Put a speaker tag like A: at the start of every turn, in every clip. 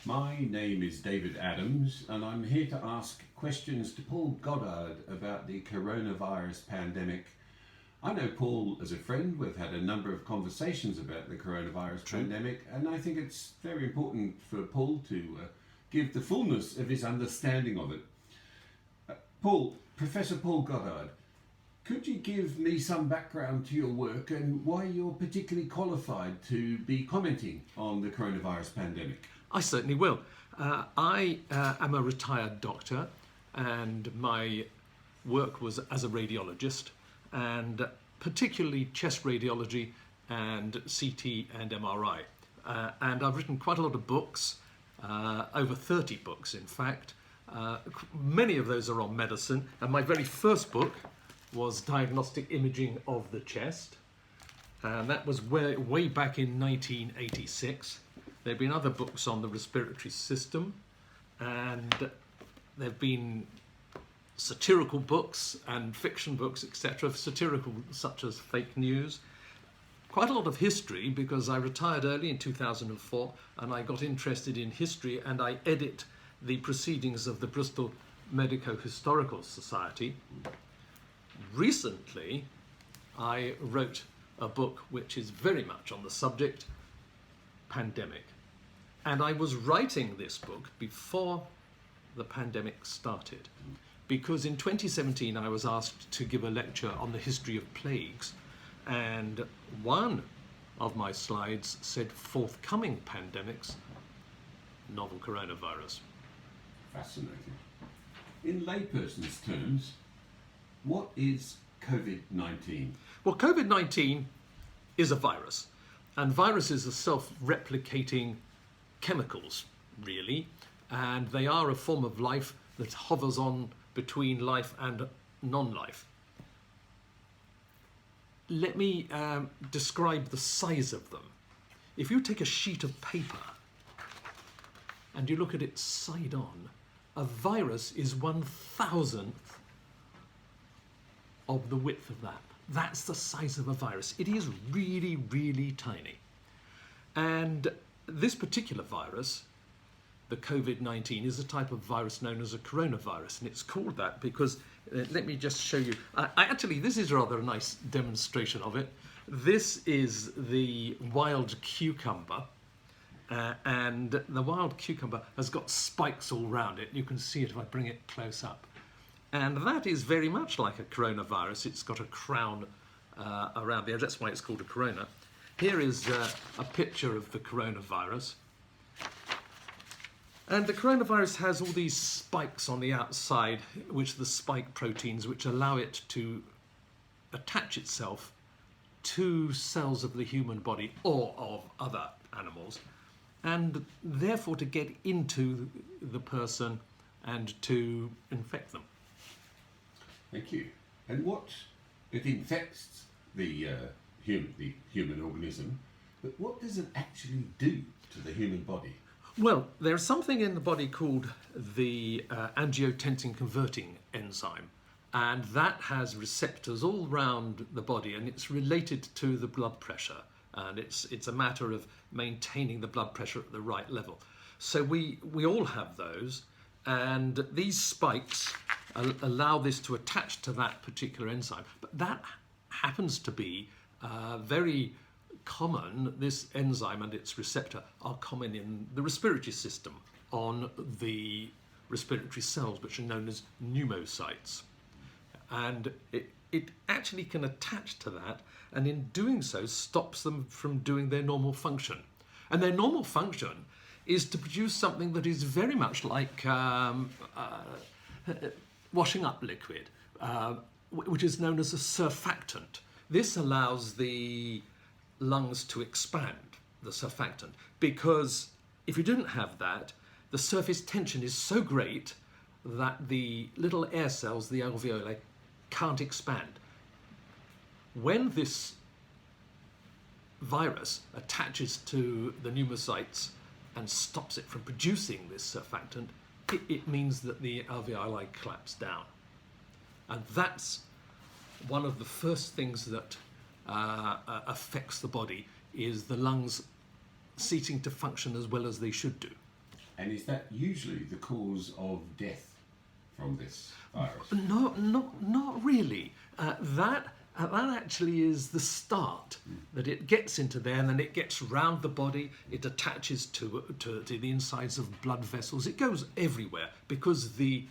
A: My name is David Adams, and I'm here to ask questions to Paul Goddard about the coronavirus pandemic. I know Paul as a friend. We've had a number of conversations about the coronavirus pandemic, and I think it's very important for Paul to give the fullness of his understanding of it. Professor Paul Goddard, could you give me some background to your work and why you're particularly qualified to be commenting on the coronavirus pandemic?
B: I certainly will. I am a retired doctor, and my work was as a radiologist, and particularly chest radiology and CT and MRI. And I've written quite a lot of books, over 30 books in fact. Many of those are on medicine, and my very first book was Diagnostic Imaging of the Chest, and that was way back in 1986. There have been other books on the respiratory system, and there have been satirical books and fiction books, etc. Satirical such as Fake News. Quite a lot of history, because I retired early in 2004 and I got interested in history, and I edit the proceedings of the Bristol Medico-Historical Society. Recently, I wrote a book which is very much on the subject, pandemic. And I was writing this book before the pandemic started, because in 2017 I was asked to give a lecture on the history of plagues, and one of my slides said forthcoming pandemics, novel coronavirus.
A: Fascinating. In layperson's terms, what is COVID-19?
B: Well, COVID-19 is a virus, and viruses are self-replicating chemicals, really, and they are a form of life that hovers on between life and non-life. Let me describe the size of them. If you take a sheet of paper and you look at it side on, a virus is 1,000th of the width of that. That's the size of a virus. It is really, really tiny. And this particular virus, the COVID-19, is a type of virus known as a coronavirus, and it's called that because, let me just show you. Actually, this is rather a nice demonstration of it. This is the wild cucumber, and the wild cucumber has got spikes all around it. You can see it if I bring it close up. And that is very much like a coronavirus. It's got a crown around the edge. That's why it's called a corona. Here is a picture of the coronavirus. And the coronavirus has all these spikes on the outside, which are the spike proteins, which allow it to attach itself to cells of the human body or of other animals, and therefore to get into the person and to infect them.
A: Thank you. And it infects the human organism, but what does it actually do to the human body?
B: Well, there's something in the body called the angiotensin converting enzyme, and that has receptors all around the body, and it's related to the blood pressure, and it's a matter of maintaining the blood pressure at the right level. So we all have those, and these spikes allow this to attach to that particular enzyme, but that happens to be very common. This enzyme and its receptor are common in the respiratory system on the respiratory cells, which are known as pneumocytes, and it actually can attach to that, and in doing so stops them from doing their normal function. And their normal function is to produce something that is very much like washing up liquid, which is known as a surfactant. This allows the lungs to expand, the surfactant, because if you didn't have that, the surface tension is so great that the little air cells, the alveoli, can't expand. When this virus attaches to the pneumocytes and stops it from producing this surfactant, it means that the alveoli collapse down. And that's one of the first things that affects the body, is the lungs ceasing to function as well as they should do.
A: And is that usually the cause of death from this virus?
B: No, not really. That actually is the start. That it gets into there, and then it gets round the body. It attaches to the insides of blood vessels. It goes everywhere because the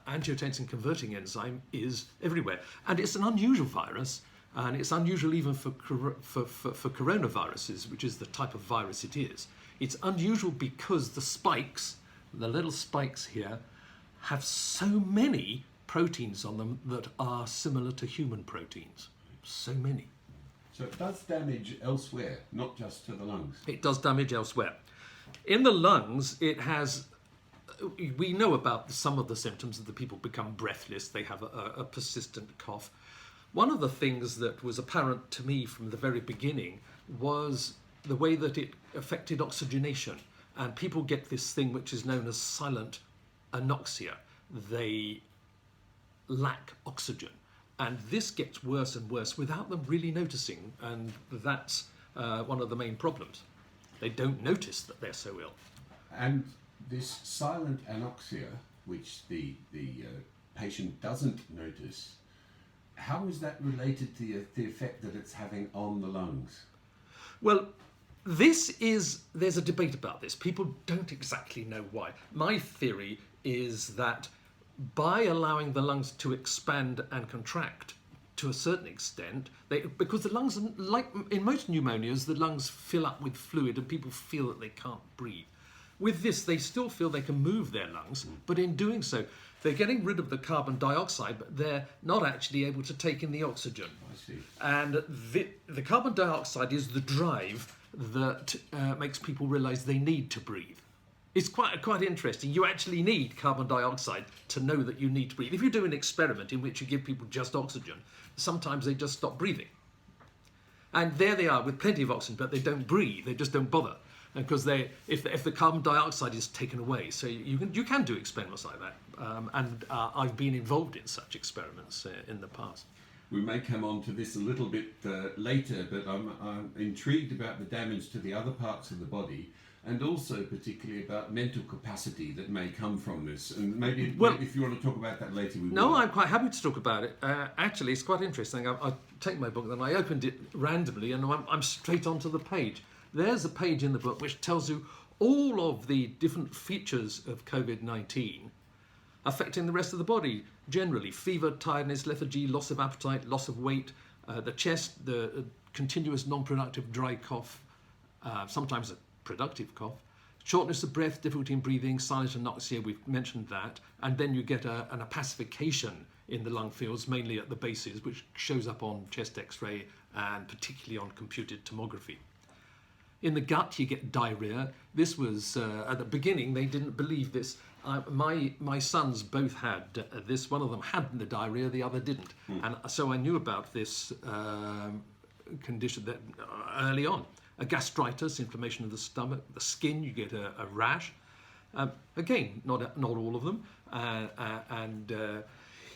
B: angiotensin converting enzyme is everywhere, and it's an unusual virus. And it's unusual even for coronaviruses, which is the type of virus it is. It's unusual because the spikes, the little spikes here, have so many proteins on them that are similar to human proteins. So many.
A: So it does damage elsewhere, not just to the lungs.
B: It does damage elsewhere. In the lungs, it has... We know about some of the symptoms that the people become breathless. They have a persistent cough. One of the things that was apparent to me from the very beginning was the way that it affected oxygenation. And people get this thing which is known as silent anoxia. They lack oxygen. And this gets worse and worse without them really noticing. And that's one of the main problems. They don't notice that they're so ill.
A: And this silent anoxia, which the patient doesn't notice, how is that related to the effect that it's having on the lungs?
B: Well, there's a debate about this. People don't exactly know why. My theory is that by allowing the lungs to expand and contract to a certain extent, because the lungs, like in most pneumonias, the lungs fill up with fluid and people feel that they can't breathe. With this, they still feel they can move their lungs, but in doing so, they're getting rid of the carbon dioxide, but they're not actually able to take in the oxygen.
A: I see.
B: And the carbon dioxide is the drive that makes people realise they need to breathe. It's quite interesting. You actually need carbon dioxide to know that you need to breathe. If you do an experiment in which you give people just oxygen, sometimes they just stop breathing. And there they are with plenty of oxygen, but they don't breathe. They just don't bother. Because if the carbon dioxide is taken away, so you can do experiments like that, and I've been involved in such experiments in the past.
A: We may come on to this a little bit later, but I'm intrigued about the damage to the other parts of the body, and also particularly about mental capacity that may come from this. And maybe if you want to talk about that later, we will.
B: No, I'm quite happy to talk about it. Actually, it's quite interesting. I take my book, then I opened it randomly, and I'm straight onto the page. There's a page in the book which tells you all of the different features of COVID-19 affecting the rest of the body generally. Fever, tiredness, lethargy, loss of appetite, loss of weight, the chest, the continuous non-productive dry cough, sometimes a productive cough, shortness of breath, difficulty in breathing, silent anoxia, we've mentioned that, and then you get an opacification in the lung fields, mainly at the bases, which shows up on chest x-ray and particularly on computed tomography. In the gut, you get diarrhea. This was, at the beginning, they didn't believe this. My sons both had this. One of them had the diarrhea, the other didn't. And so I knew about this condition that early on. A gastritis, inflammation of the stomach, the skin, you get a rash. Again, not all of them.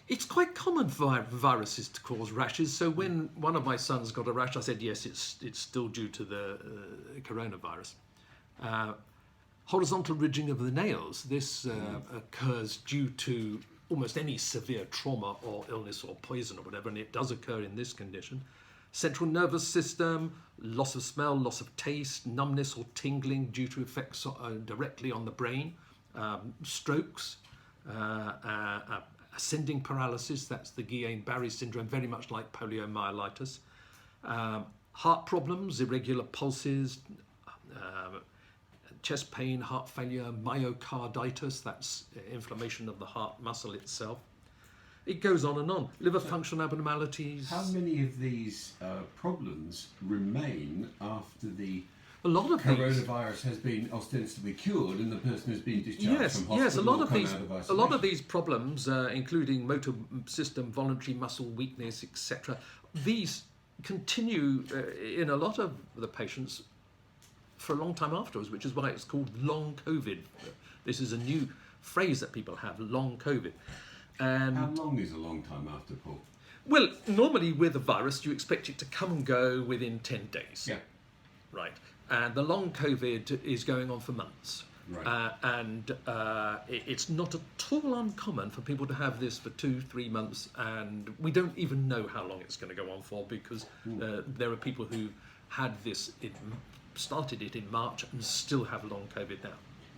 B: It's quite common for viruses to cause rashes. So when one of my sons got a rash, I said, yes, it's still due to the coronavirus. Horizontal ridging of the nails. This occurs due to almost any severe trauma or illness or poison or whatever, and it does occur in this condition. Central nervous system, loss of smell, loss of taste, numbness or tingling due to effects directly on the brain, strokes, ascending paralysis, that's the Guillain-Barré syndrome, very much like poliomyelitis. Heart problems, irregular pulses, chest pain, heart failure, myocarditis, that's inflammation of the heart muscle itself. It goes on and on. Liver function abnormalities.
A: How many of these problems remain after the
B: a lot of
A: coronavirus has been ostensibly cured and the person has been discharged from hospital?
B: Yes,
A: a
B: lot of these problems, including motor system, voluntary muscle weakness, etc., these continue in a lot of the patients for a long time afterwards, which is why it's called long COVID. This is a new phrase that people have, long COVID. And
A: how long is a long time after, Paul?
B: Well, normally with a virus, you expect it to come and go within 10 days.
A: Yeah.
B: Right. And the long COVID is going on for months.
A: Right.
B: It's not at all uncommon for people to have this for 2-3 months, and we don't even know how long it's going to go on for, because there are people who had this, started it in March and still have long COVID now.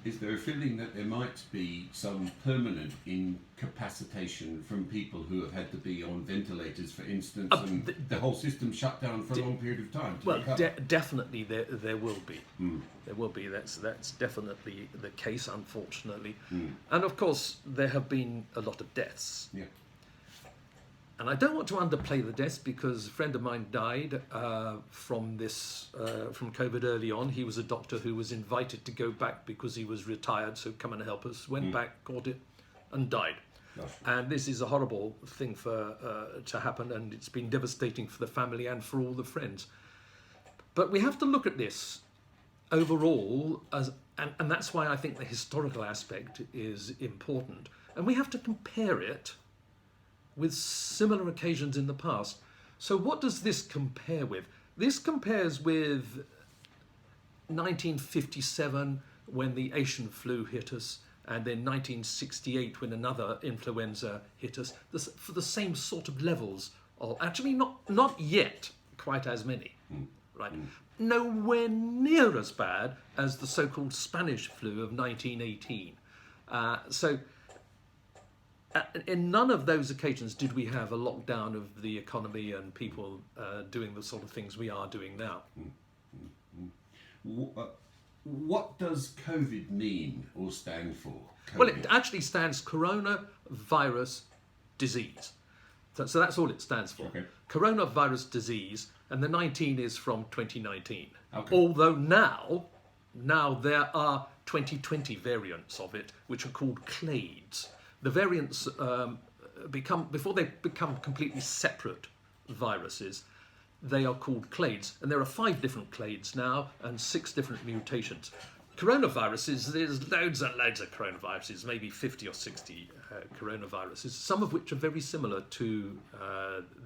A: Is there a feeling that there might be some permanent incapacitation from people who have had to be on ventilators, for instance, and the whole system shut down for a long period of time to recover?
B: Definitely there will be. There will be. That's definitely the case, unfortunately. And of course, there have been a lot of deaths.
A: Yeah.
B: And I don't want to underplay the deaths, because a friend of mine died from COVID early on. He was a doctor who was invited to go back because he was retired, so come and help us. Went back, caught it, and died.
A: Gosh.
B: And this is a horrible thing to happen, and it's been devastating for the family and for all the friends. But we have to look at this overall, and that's why I think the historical aspect is important. And we have to compare it with similar occasions in the past. So what does this compare with? This compares with 1957, when the Asian flu hit us, and then 1968, when another influenza hit us, for the same sort of levels of, actually not yet quite as many, right? Nowhere near as bad as the so-called Spanish flu of 1918. In none of those occasions did we have a lockdown of the economy and people doing the sort of things we are doing now.
A: What does COVID mean or stand for? COVID?
B: Well, it actually stands coronavirus disease. So that's all it stands for.
A: Okay.
B: Coronavirus disease, and the 19 is from 2019.
A: Okay.
B: Although now there are 2020 variants of it, which are called clades. The variants before they become completely separate viruses, they are called clades. And there are 5 different clades now and 6 different mutations. Coronaviruses, there's loads and loads of coronaviruses, maybe 50 or 60 coronaviruses, some of which are very similar to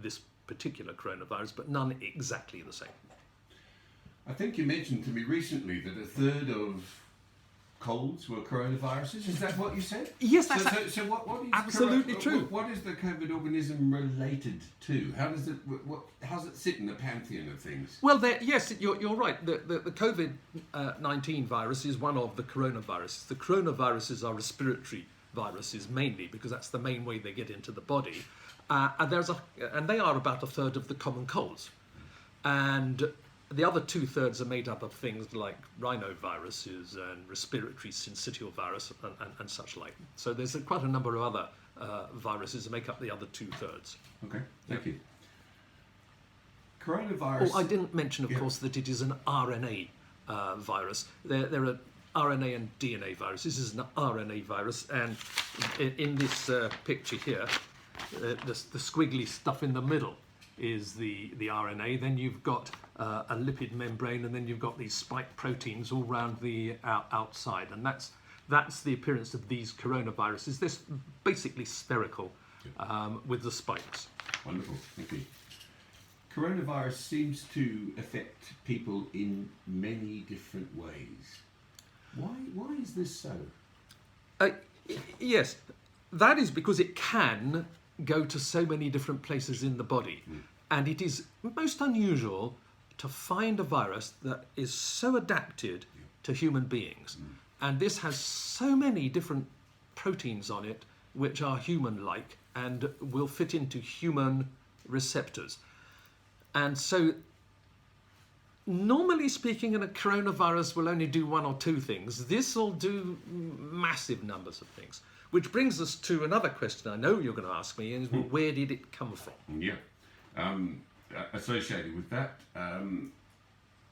B: this particular coronavirus, but none exactly the same.
A: I think you mentioned to me recently that a third of colds were coronaviruses. Is that what you said?
B: Yes,
A: that's so what is
B: absolutely true.
A: What is the COVID organism related to? How does it sit in the pantheon of things?
B: Well, yes, you're right. The COVID-19 virus is one of the coronaviruses. The coronaviruses are respiratory viruses mainly, because that's the main way they get into the body, and they are about a third of the common colds, and the other 2/3 are made up of things like rhinoviruses and respiratory syncytial virus and such like. So there's quite a number of other viruses that make up the other 2/3.
A: Okay, thank you. Coronavirus.
B: Oh, I didn't mention, of course, that it is an RNA virus. There are RNA and DNA viruses. This is an RNA virus, and in this picture here, the squiggly stuff in the middle is the RNA. Then you've got a lipid membrane, and then you've got these spike proteins all around the outside, and that's the appearance of these coronaviruses. They're basically spherical with the spikes.
A: Wonderful, thank you. Coronavirus seems to affect people in many different ways. Why is this so?
B: Yes, that is because it can go to so many different places in the body. And it is most unusual to find a virus that is so adapted to human beings. And this has so many different proteins on it which are human-like and will fit into human receptors. And so, normally speaking, a coronavirus will only do 1 or 2 things. This will do massive numbers of things. Which brings us to another question I know you're going to ask me, is well, where did it come from?
A: Yeah. Associated with that,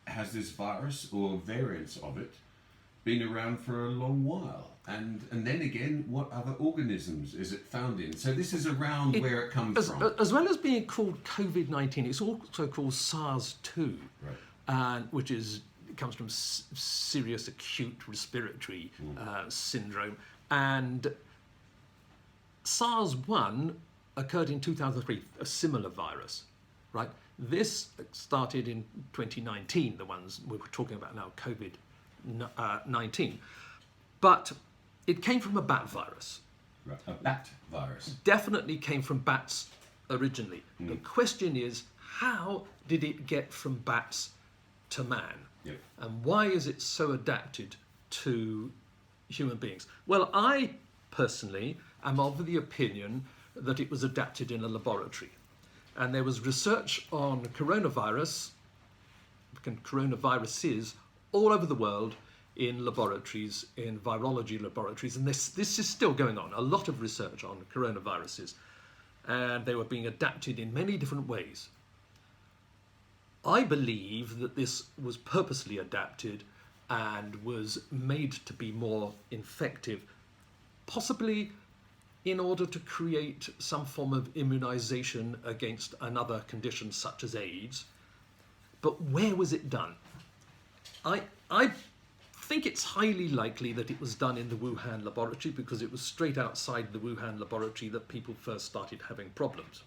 A: has this virus or variants of it been around for a long while? And then again, what other organisms is it found in? So this is around where it comes from.
B: As well as being called COVID-19, it's also called SARS-2,
A: right.
B: Which comes from serious acute respiratory syndrome. And SARS-1 occurred in 2003, a similar virus, right? This started in 2019, the ones we were talking about now, COVID-19. But it came from a bat virus.
A: Right. A bat virus.
B: Definitely came from bats originally. The question is, how did it get from bats to man?
A: Yep.
B: And why is it so adapted to human beings? Well, I personally am of the opinion that it was adapted in a laboratory. And there was research on coronaviruses all over the world in laboratories, in virology laboratories. And this is still going on, a lot of research on coronaviruses. And they were being adapted in many different ways. I believe that this was purposely adapted and was made to be more effective, possibly in order to create some form of immunization against another condition such as AIDS. But where was it done? I think it's highly likely that it was done in the Wuhan laboratory, because it was straight outside the Wuhan laboratory that people first started having problems.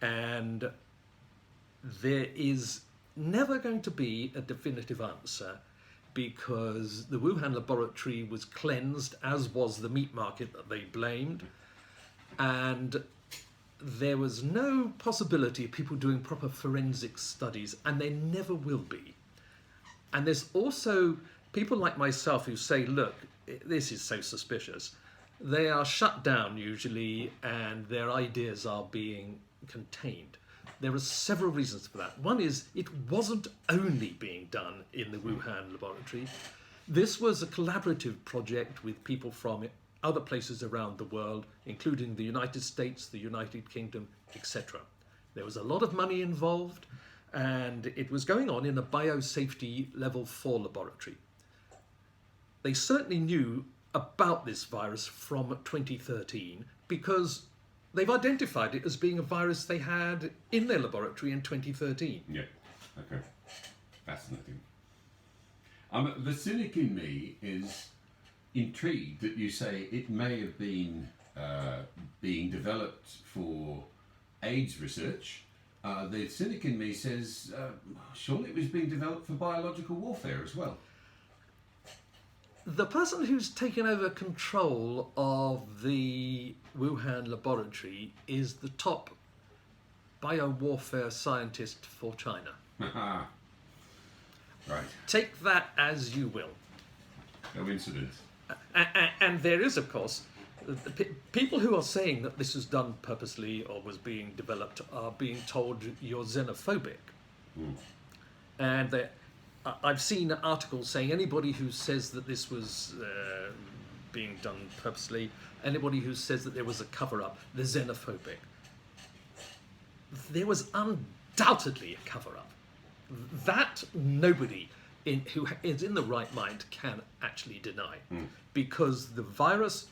B: And there is never going to be a definitive answer, because the Wuhan laboratory was cleansed, as was the meat market that they blamed, and there was no possibility of people doing proper forensic studies, and there never will be. And there's also people like myself who say, look, this is so suspicious. They are shut down usually, and their ideas are being contained. There are several reasons for that. One is it wasn't only being done in the Wuhan laboratory. This was a collaborative project with people from other places around the world, including the United States, the United Kingdom, etc. There was a lot of money involved, and it was going on in a biosafety level 4 laboratory. They certainly knew about this virus from 2013 because they've identified it as being a virus they had in their laboratory in 2013.
A: Yeah, okay. Fascinating. The cynic in me is intrigued that you say it may have been being developed for AIDS research. The cynic in me says surely it was being developed for biological warfare as well.
B: The person who's taken over control of the Wuhan laboratory is the top biowarfare scientist for China.
A: Right.
B: Take that as you will.
A: Coincidence.
B: And there is, of course, people who are saying that this was done purposely or was being developed are being told you're xenophobic. And I've seen articles saying anybody who says that this was being done purposely, anybody who says that there was a cover-up, they're xenophobic. There was undoubtedly a cover-up. That nobody who is in the right mind can actually deny. Because the virus,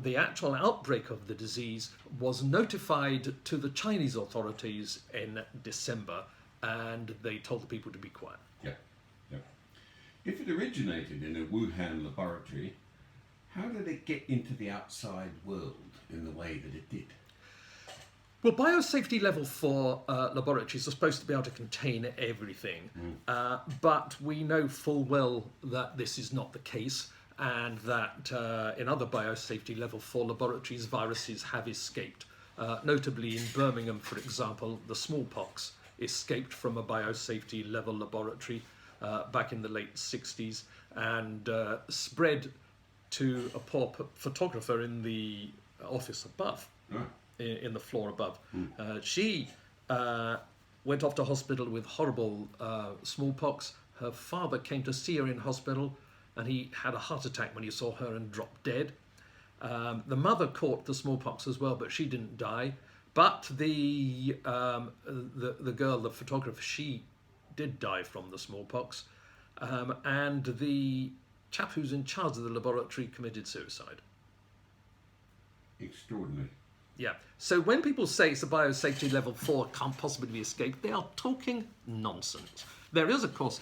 B: the actual outbreak of the disease was notified to the Chinese authorities in December, and they told the people to be quiet.
A: Yeah, yeah. If it originated in a Wuhan laboratory, how did it get into the outside world in the way that it did?
B: Well, biosafety level 4 laboratories are supposed to be able to contain everything, but we know full well that this is not the case, and that in other biosafety level 4 laboratories, viruses have escaped. Notably in Birmingham, for example, the smallpox escaped from a biosafety level laboratory back in the late 60s and spread to a poor photographer in the office above, in the floor above. She went off to hospital with horrible smallpox. Her father came to see her in hospital, and he had a heart attack when he saw her and dropped dead. The mother caught the smallpox as well, but she didn't die. But the girl, the photographer, she did die from the smallpox, and the chap who's in charge of the laboratory committed suicide.
A: Extraordinary.
B: Yeah. So when people say it's a biosafety level 4 can't possibly be escaped, they are talking nonsense. There is, of course,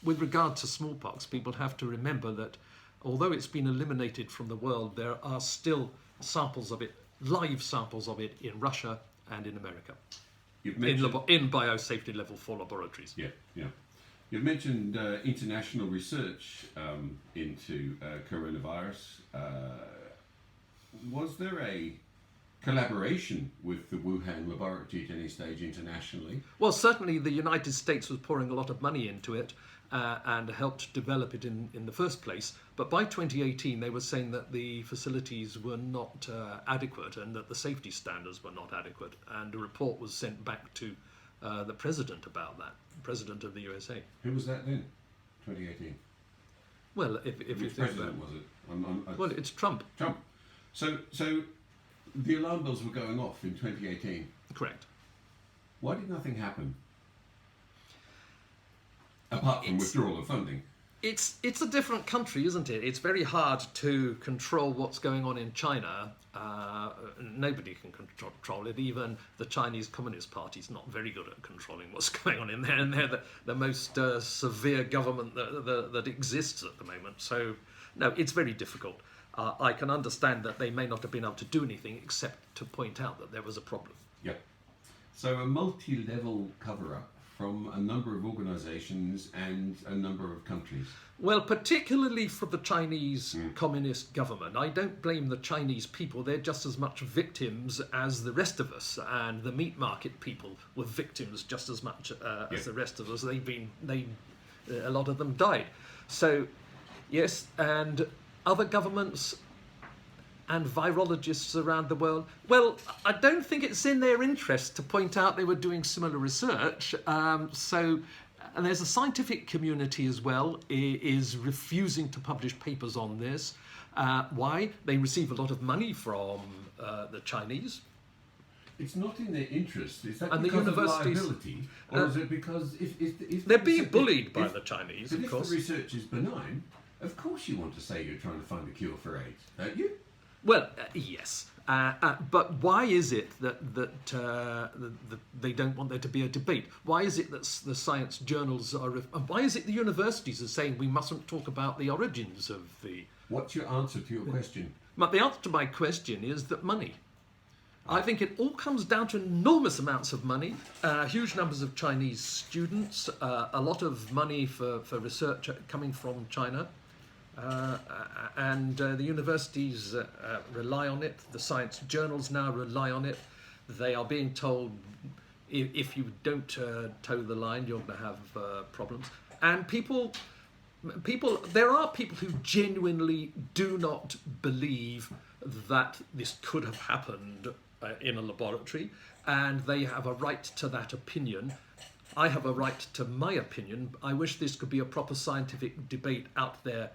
B: with regard to smallpox, people have to remember that although it's been eliminated from the world, there are still samples of it, live samples of it in Russia and in America.
A: You've mentioned...
B: In biosafety level 4 laboratories.
A: Yeah, yeah. You've mentioned international research into coronavirus. Was there a collaboration with the Wuhan laboratory at any stage internationally?
B: Well, certainly the United States was pouring a lot of money into it and helped develop it in the first place. But by 2018, they were saying that the facilities were not adequate and that the safety standards were not adequate. And a report was sent back to the president about that, the president of the USA.
A: Who was that then? 2018.
B: Well, if you
A: Which
B: think
A: president
B: about
A: was it?
B: well, it's Trump.
A: Trump. So the alarm bells were going off in 2018.
B: Correct.
A: Why did nothing happen? Apart from withdrawal of funding.
B: It's a different country, isn't it? It's very hard to control what's going on in China. Nobody can control it. Even the Chinese Communist Party is not very good at controlling what's going on in there, and they're the most severe government that exists at the moment. So, no, it's very difficult. I can understand that they may not have been able to do anything except to point out that there was a problem.
A: Yep. So a multi-level cover-up from a number of organisations and a number of countries.
B: Well, particularly for the Chinese Communist government. I don't blame the Chinese people. They're just as much victims as the rest of us. And the meat market people were victims just as much as the rest of us. A lot of them died. So, yes, and other governments and virologists around the world, well, I don't think it's in their interest to point out they were doing similar research. And there's a scientific community as well is refusing to publish papers on this. Why? They receive a lot of money from the Chinese.
A: It's not in their interest. Is that
B: And
A: because
B: the
A: of
B: universities,
A: liability? Or is it because if
B: they're being bullied by the Chinese,
A: but
B: of course.
A: If the research is benign, of course you want to say you're trying to find a cure for AIDS, don't you?
B: Well, yes. But why is it that they don't want there to be a debate? Why is it that the science journals are... Why is it the universities are saying we mustn't talk about the origins of the...
A: What's your answer to your question?
B: But the answer to my question is that money. I think it all comes down to enormous amounts of money, huge numbers of Chinese students, a lot of money for research coming from China. And the universities rely on it. The science journals now rely on it. They are being told if you don't toe the line, you're going to have problems. And there are people who genuinely do not believe that this could have happened in a laboratory, and they have a right to that opinion. I have a right to my opinion. I wish this could be a proper scientific debate out there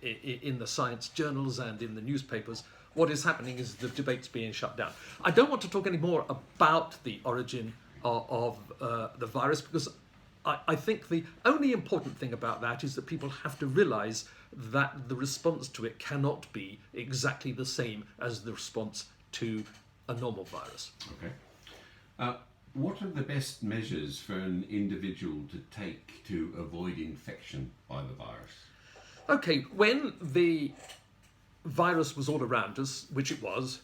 B: in the science journals and in the newspapers. What is happening is the debate's being shut down. I don't want to talk any more about the origin of the virus, because I think the only important thing about that is that people have to realise that the response to it cannot be exactly the same as the response to a normal virus.
A: Okay. What are the best measures for an individual to take to avoid infection by the virus?
B: Okay, when the virus was all around us, which it was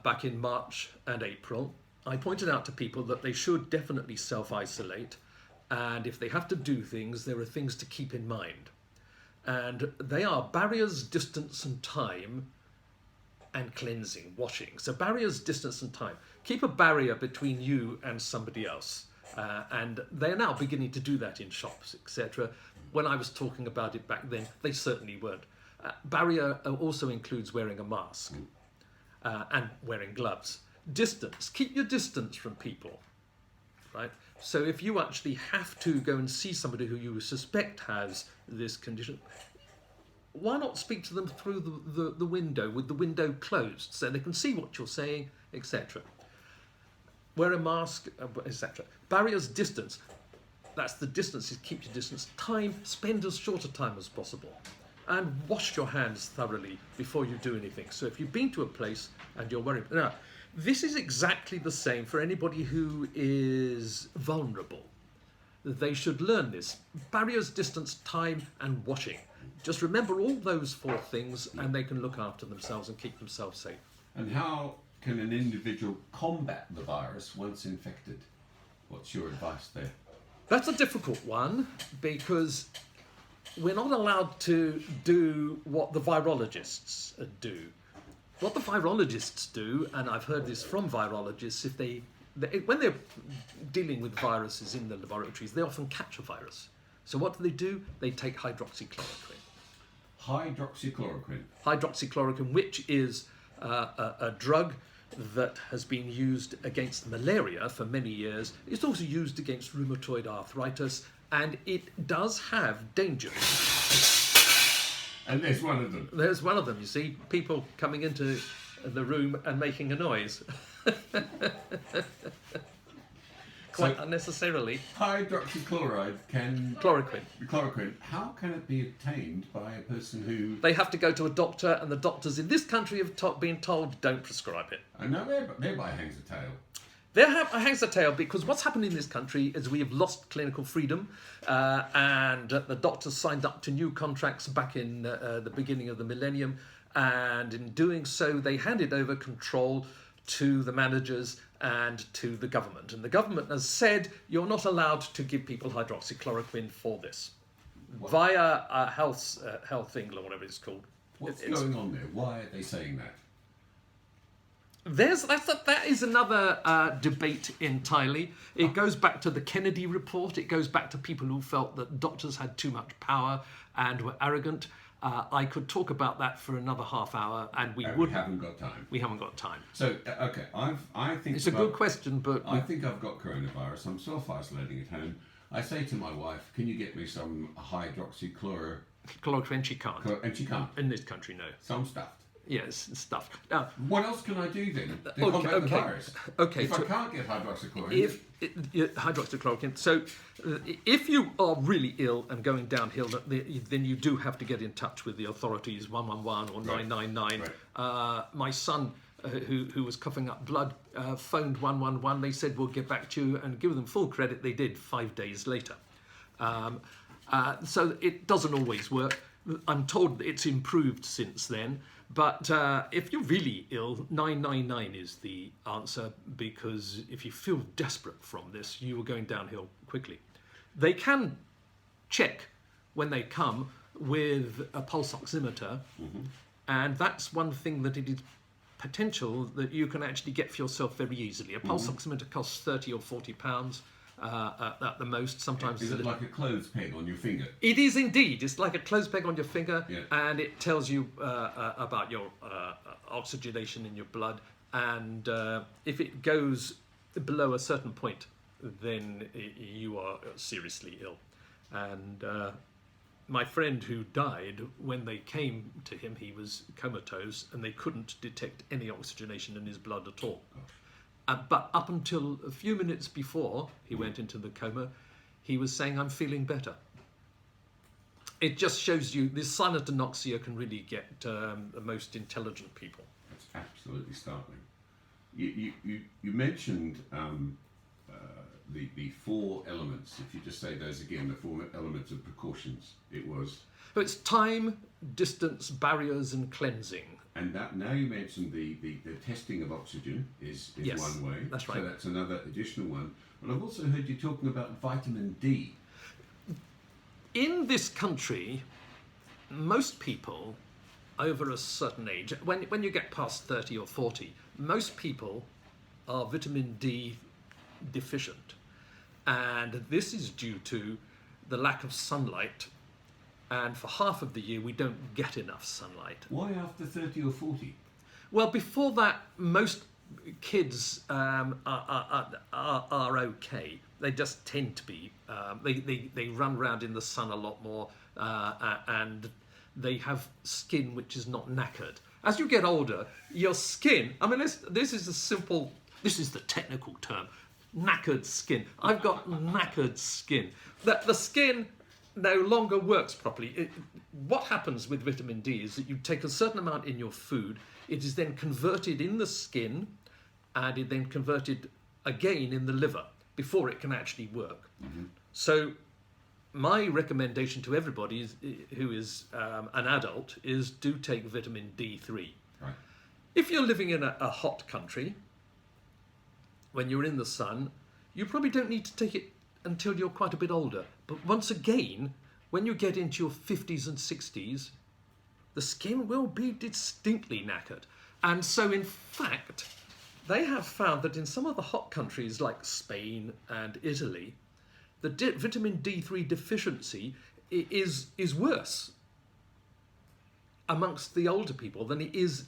B: back in March and April, I pointed out to people that they should definitely self-isolate, and if they have to do things, there are things to keep in mind. And they are barriers, distance and time, and cleansing, washing. So barriers, distance and time. Keep a barrier between you and somebody else. And they're now beginning to do that in shops, etc. When I was talking about it back then, they certainly weren't. Barrier also includes wearing a mask and wearing gloves. Distance. Keep your distance from people, right? So if you actually have to go and see somebody who you suspect has this condition, why not speak to them through the window with the window closed so they can see what you're saying, etc. Wear a mask, etc. Barriers, distance. That's the distance, is keep your distance. Time, spend as short a time as possible. And wash your hands thoroughly before you do anything. So if you've been to a place and you're worried... Now, this is exactly the same for anybody who is vulnerable. They should learn this. Barriers, distance, time and washing. Just remember all those four things and they can look after themselves and keep themselves safe.
A: And how can an individual combat the virus once infected? What's your advice there?
B: That's a difficult one because we're not allowed to do what the virologists do. What the virologists do, and I've heard this from virologists, when they're dealing with viruses in the laboratories, they often catch a virus. So what do? They take hydroxychloroquine.
A: Hydroxychloroquine.
B: Hydroxychloroquine, which is a drug that has been used against malaria for many years. It's also used against rheumatoid arthritis, and it does have dangers.
A: And there's one of them.
B: There's one of them, you see, people coming into the room and making a noise. Quite unnecessarily.
A: Hydroxychloride can...
B: Chloroquine.
A: How can it be obtained by a person who...
B: They have to go to a doctor, and the doctors in this country have been told don't prescribe it.
A: I know, thereby hangs the tail.
B: There hangs the tail because what's happened in this country is we have lost clinical freedom, and the doctors signed up to new contracts back in the beginning of the millennium, and in doing so they handed over control to the managers and to the government. And the government has said you're not allowed to give people hydroxychloroquine for this.
A: What?
B: Via Health England, or whatever it's called.
A: What's going on there? Why are they saying that?
B: That is another debate entirely. It goes back to the Kennedy report. It goes back to people who felt that doctors had too much power and were arrogant. I could talk about that for another half hour, and we
A: haven't got time.
B: We haven't got time.
A: So okay, I think
B: it's a good question, but
A: I think I've got coronavirus. I'm self-isolating at home. I say to my wife, "Can you get me some hydroxychloroquine?"
B: Chloroquine, she can't.
A: And she can't.
B: In this country, no.
A: Some stuff.
B: Yes, stuff. Now,
A: what else can I do then to combat the virus?
B: Okay.
A: If I can't get hydroxychloroquine...
B: Hydroxychloroquine. So, if you are really ill and going downhill, then you do have to get in touch with the authorities, 111 or 999.
A: Right.
B: My son, who was coughing up blood, phoned 111. They said, we'll get back to you, and give them full credit. They did 5 days later. So it doesn't always work. I'm told that it's improved since then. But if you're really ill, 999 is the answer, because if you feel desperate from this, you are going downhill quickly. They can check when they come with a pulse oximeter, and that's one thing that it is potential that you can actually get for yourself very easily. A pulse oximeter costs 30 or 40 pounds. At the most, sometimes.
A: Is it like a clothes peg on your finger?
B: It is indeed. It's like a clothes peg on your finger,
A: yeah.
B: And it tells you about your oxygenation in your blood. And if it goes below a certain point, then you are seriously ill. And my friend who died, when they came to him, he was comatose, and they couldn't detect any oxygenation in his blood at all. But up until a few minutes before he went into the coma, he was saying, I'm feeling better. It just shows you this silent anoxia can really get the most intelligent people.
A: That's absolutely startling. You mentioned the 4 elements. If you just say those again, the 4 elements of precautions. It was...
B: So it's time, distance, barriers, and cleansing.
A: And that, now you mentioned the testing of oxygen is
B: yes,
A: one way.
B: That's right.
A: So that's another additional one. But I've also heard you talking about vitamin D.
B: In this country, most people over a certain age, when you get past 30 or 40, most people are vitamin D deficient. And this is due to the lack of sunlight. And for half of the year, we don't get enough sunlight.
A: Why after 30 or 40?
B: Well, before that, most kids are okay. They just tend to be. They run around in the sun a lot more, and they have skin which is not knackered. As you get older, your skin... I mean, this is the technical term, knackered skin. I've got knackered skin. The skin... no longer works properly. What happens with vitamin D is that you take a certain amount in your food, it is then converted in the skin, and it then converted again in the liver before it can actually work. So my recommendation to everybody who is an adult is do take vitamin D3.
A: Right.
B: If you're living in a hot country, when you're in the sun, you probably don't need to take it until you're quite a bit older. But once again, when you get into your 50s and 60s, the skin will be distinctly knackered. And so, in fact, they have found that in some of the hot countries like Spain and Italy, the vitamin D3 deficiency is worse amongst the older people than it is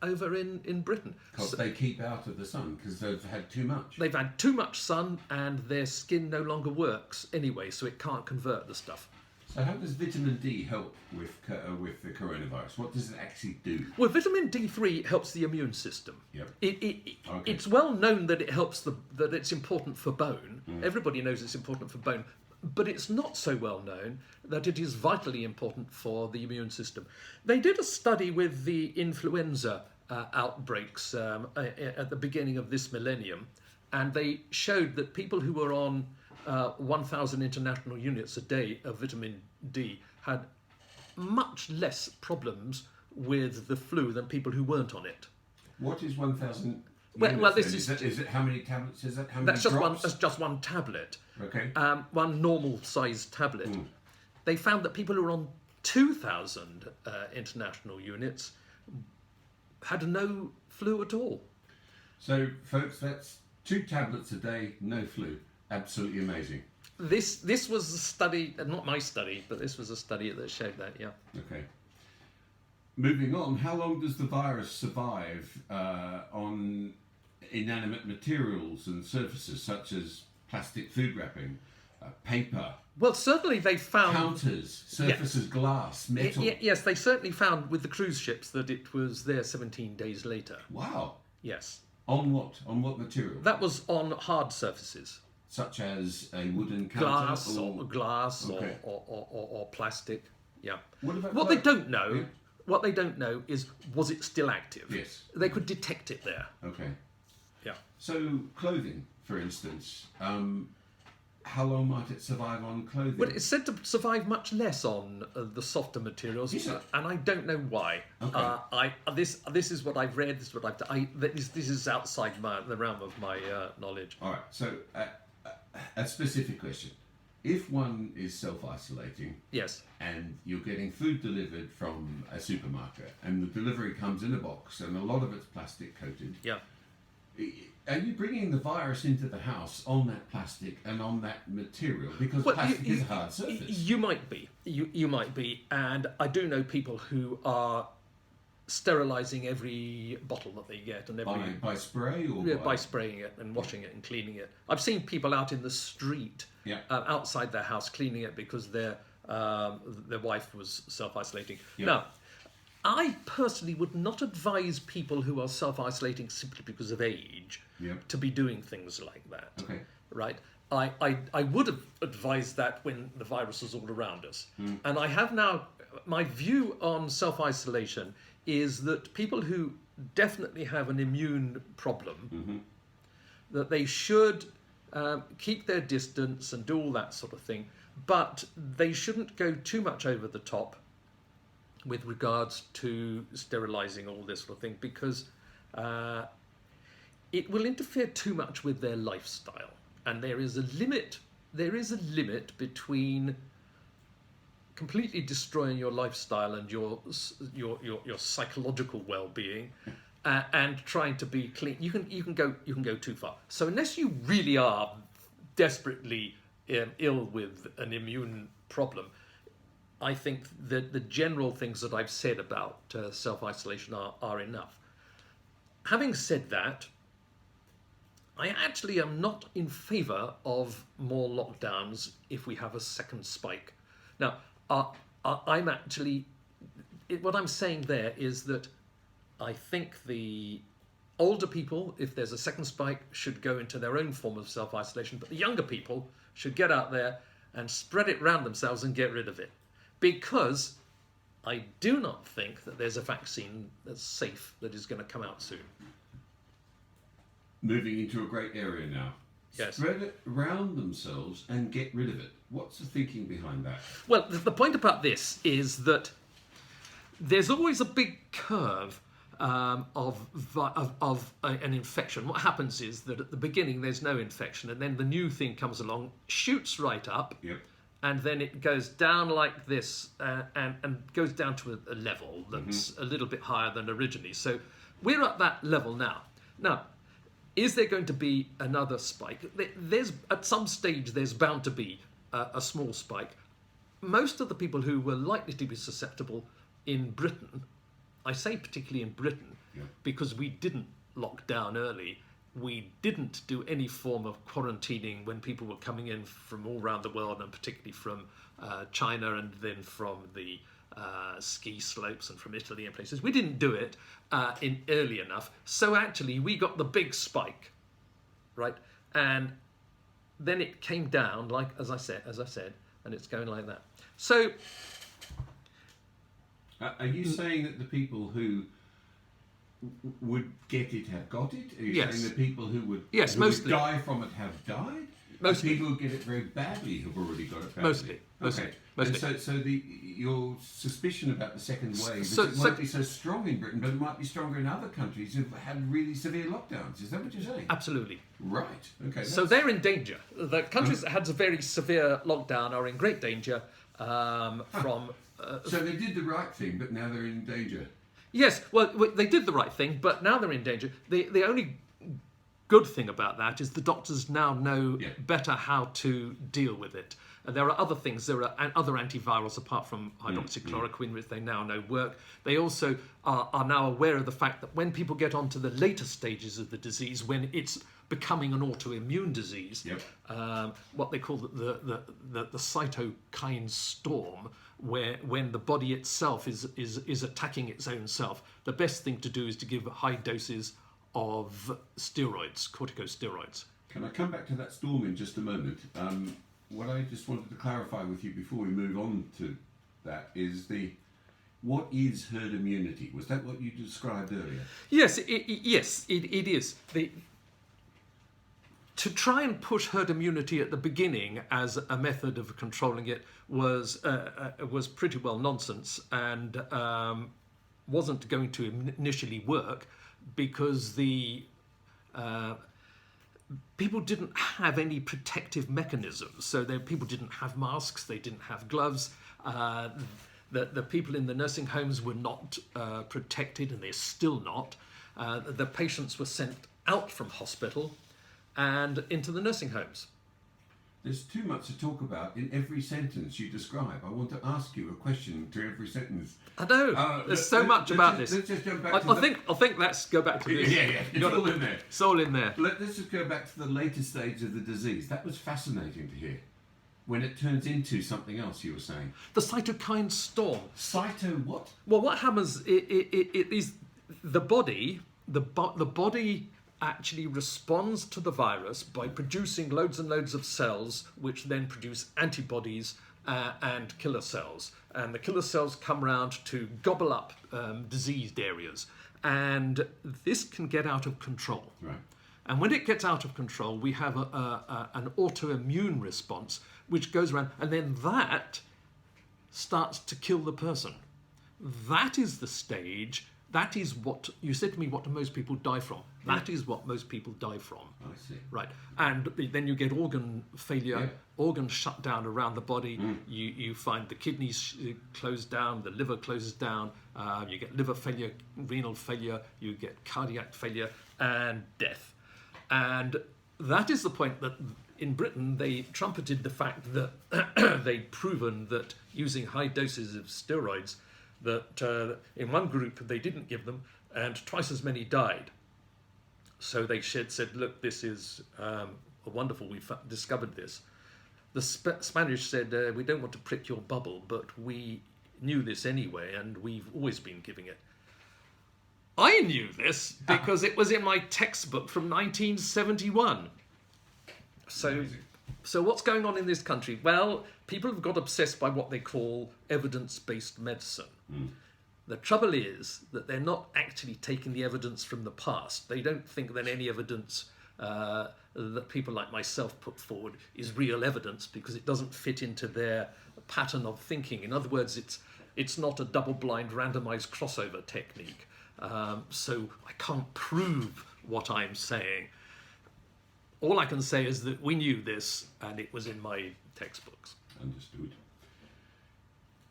B: over in Britain.
A: Because they keep out of the sun, because they've had too much.
B: They've had too much sun and their skin no longer works anyway, so it can't convert the stuff.
A: So how does vitamin D help with the coronavirus? What does it actually do?
B: Well, vitamin D3 helps the immune system.
A: Yep.
B: Okay.
A: Okay.
B: It's well known that it helps that it's important for bone. Everybody knows it's important for bone, but it's not so well known that it is vitally important for the immune system. They did a study with the influenza outbreaks at the beginning of this millennium, and they showed that people who were on 1,000 international units a day of vitamin D had much less problems with the flu than people who weren't on it.
A: What is 1,000?
B: Well, this
A: is it how many tablets? Is that how many
B: that's just
A: drops?
B: that's just one tablet.
A: Okay.
B: One normal-sized tablet. They found that people who were on 2,000 international units had no flu at all.
A: So, folks, that's 2 tablets a day, no flu. Absolutely amazing.
B: This was a study, not my study, but this was a study that showed that, yeah.
A: Okay. Moving on, how long does the virus survive on inanimate materials and surfaces such as plastic food wrapping, paper,
B: Well, certainly they found...
A: counters, surfaces, glass, metal?
B: Yes, they certainly found with the cruise ships that it was there 17 days later.
A: Wow.
B: Yes.
A: On what? On what material?
B: That was on hard surfaces.
A: Such as a wooden counter?
B: Glass
A: Okay.
B: or plastic. Yeah.
A: What about
B: What they don't know, what they don't know is, was it still active?
A: Yes.
B: They could detect it there.
A: Okay.
B: Yeah.
A: So, clothing, for instance, how long might it survive on clothing?
B: Well, it's said to survive much less on the softer materials,
A: Is it?
B: and I don't know why.
A: Okay.
B: This is what I've read. This is what I've done. This is outside the realm of my knowledge.
A: All right, so a specific question. If one is self-isolating
B: Yes.
A: and you're getting food delivered from a supermarket and the delivery comes in a box and a lot of it's plastic coated,
B: Yeah.
A: are you bringing the virus into the house on that plastic and on that material? Because
B: Well,
A: plastic is a hard surface.
B: You might be. You might be. And I do know people who are sterilising every bottle that they get and every
A: By spray or
B: by spraying it and washing it and cleaning it. I've seen people out in the street outside their house cleaning it because their wife was self-isolating.
A: Yeah.
B: Now, I personally would not advise people who are self-isolating simply because of age to be doing things like that.
A: Okay.
B: Right? I would have advised that when the virus was all around us. And I have now, my view on self-isolation is that people who definitely have an immune problem, that they should keep their distance and do all that sort of thing, but they shouldn't go too much over the top with regards to sterilising all this sort of thing, because it will interfere too much with their lifestyle. And there is a limit between completely destroying your lifestyle and your psychological well-being and trying to be clean. You can go too far. So unless you really are desperately ill with an immune problem, I think that the general things that I've said about self-isolation are enough. Having said that, I actually am not in favour of more lockdowns if we have a second spike. Now, I'm actually... What I'm saying there is that I think the older people, if there's a second spike, should go into their own form of self-isolation, but the younger people should get out there and spread it around themselves and get rid of it. Because I do not think that there's a vaccine that's safe that is going to come out soon.
A: Moving into a great area now.
B: Yes.
A: Spread it around themselves and get rid of it. What's the thinking behind that?
B: Well, the point about this is that there's always a big curve an infection. What happens is that at the beginning there's no infection, and then the new thing comes along, shoots right up,
A: Yep.
B: and then it goes down like this and goes down to a level that's a little bit higher than originally. So we're at that level now. Now, is there going to be another spike? There's at some stage there's bound to be a small spike. Most of the people who were likely to be susceptible in Britain, I say particularly in Britain, because we didn't lock down early. We didn't do any form of quarantining when people were coming in from all around the world, and particularly from China, and then from the ski slopes and from Italy and places. We didn't do it in early enough. So actually we got the big spike, right? And then it came down, like as I said, and it's going like that. So
A: are you saying that the people who would get it have got it? Are you
B: Yes.
A: saying the people who would,
B: mostly.
A: would die from it have died?
B: Mostly.
A: The people who get it very badly have already got it badly?
B: Mostly.
A: Okay.
B: Mostly.
A: And so your suspicion about the second wave is
B: So-
A: it won't be so strong in Britain, but it might be stronger in other countries who've had really severe lockdowns. Is that what you're saying?
B: Absolutely.
A: Right. Okay.
B: So they're in danger. The countries that had a very severe lockdown are in great danger from...
A: So they did the right thing, but now they're in danger.
B: Yes, well, they did the right thing, but now they're in danger. The only good thing about that is the doctors now know better how to deal with it. And there are other things. There are other antivirals apart from hydroxychloroquine, which they now know work. They also are now aware of the fact that when people get onto the later stages of the disease, when it's becoming an autoimmune disease, what they call the cytokine storm, when the body itself is attacking its own self, the best thing to do is to give high doses of steroids, corticosteroids.
A: Can I come back to that storm in just a moment? What I just wanted to clarify with you before we move on to that is what is herd immunity? Was that what you described earlier?
B: Yes, it is. To try and push herd immunity at the beginning as a method of controlling it was pretty well nonsense, and wasn't going to initially work because the people didn't have any protective mechanisms. So people didn't have masks, they didn't have gloves. The people in the nursing homes were not protected, and they're still not. The patients were sent out from hospital and into the nursing homes.
A: There's too much to talk about in every sentence you describe. I want to ask you a question to every sentence.
B: I know. There's so much about this.
A: Let's just jump back
B: I think let's go back to this.
A: Yeah. It's all in there.
B: It's all in there.
A: Let's just go back to the later stage of the disease. That was fascinating to hear. When it turns into something else, you were saying.
B: The cytokine storm.
A: Cyto what?
B: Well, what happens is the body actually responds to the virus by producing loads and loads of cells, which then produce antibodies and killer cells. And the killer cells come around to gobble up diseased areas. And this can get out of control.
A: Right.
B: And when it gets out of control, we have an autoimmune response, which goes around, and then that starts to kill the person. That is the stage. That is what you said to me. What do most people die from? That is what most people die from.
A: I see.
B: Right, and then you get organ failure, organs shut down around the body. You find the kidneys close down, the liver closes down. You get liver failure, renal failure. You get cardiac failure and death. And that is the point that in Britain they trumpeted the fact that they'd proven that using high doses of steroids, that in one group they didn't give them, and twice as many died. So they said, look, this is wonderful, we've discovered this. The Spanish said, we don't want to prick your bubble, but we knew this anyway, and we've always been giving it. I knew this because it was in my textbook from 1971. So what's going on in this country? Well, people have got obsessed by what they call evidence-based medicine. The trouble is that they're not actually taking the evidence from the past. They don't think that any evidence that people like myself put forward is real evidence because it doesn't fit into their pattern of thinking. In other words, it's not a double-blind randomized crossover technique. So I can't prove what I'm saying. All I can say is that we knew this and it was in my textbooks.
A: Understood.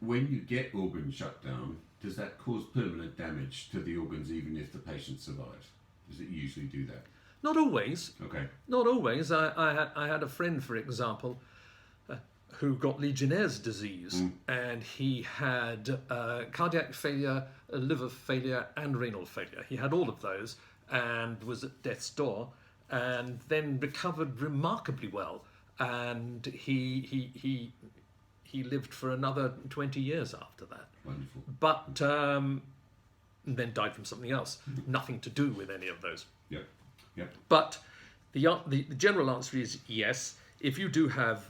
A: When you get organ shut down, does that cause permanent damage to the organs even if the patient survives? Does it usually do that?
B: Not always.
A: Okay.
B: Not always. I had a friend, for example, who got Legionnaire's disease, and he had cardiac failure, liver failure, and renal failure. He had all of those and was at death's door, and then recovered remarkably well. And he lived for another 20 years after that.
A: Wonderful.
B: But then died from something else. Nothing to do with any of those.
A: Yep. Yep.
B: But the general answer is yes. If you do have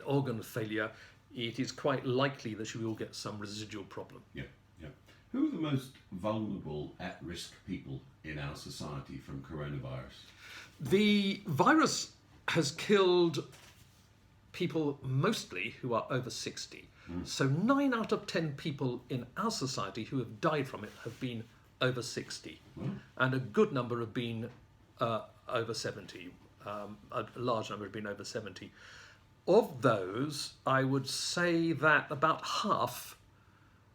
B: organ failure, it is quite likely that you will get some residual problem.
A: Yeah, yeah. Who are the most vulnerable at-risk people in our society from coronavirus?
B: The virus has killed people mostly who are over 60. So 9 out of 10 people in our society who have died from it have been over 60. And a good number have been over 70. A large number have been over 70. Of those, I would say that about half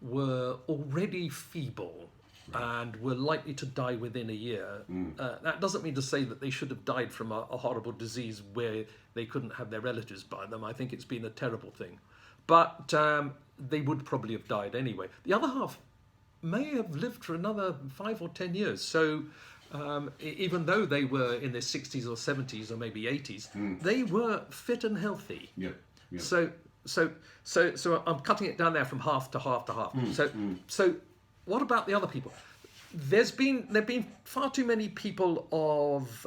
B: were already feeble and were likely to die within a year. That doesn't mean to say that they should have died from a horrible disease where they couldn't have their relatives by them. I think it's been a terrible thing. But they would probably have died anyway. The other half may have lived for another 5 or 10 years. So even though they were in their 60s or 70s or maybe 80s, they were fit and healthy.
A: Yeah. Yeah.
B: So I'm cutting it down there from half to half to half. So what about the other people? There've been far too many people of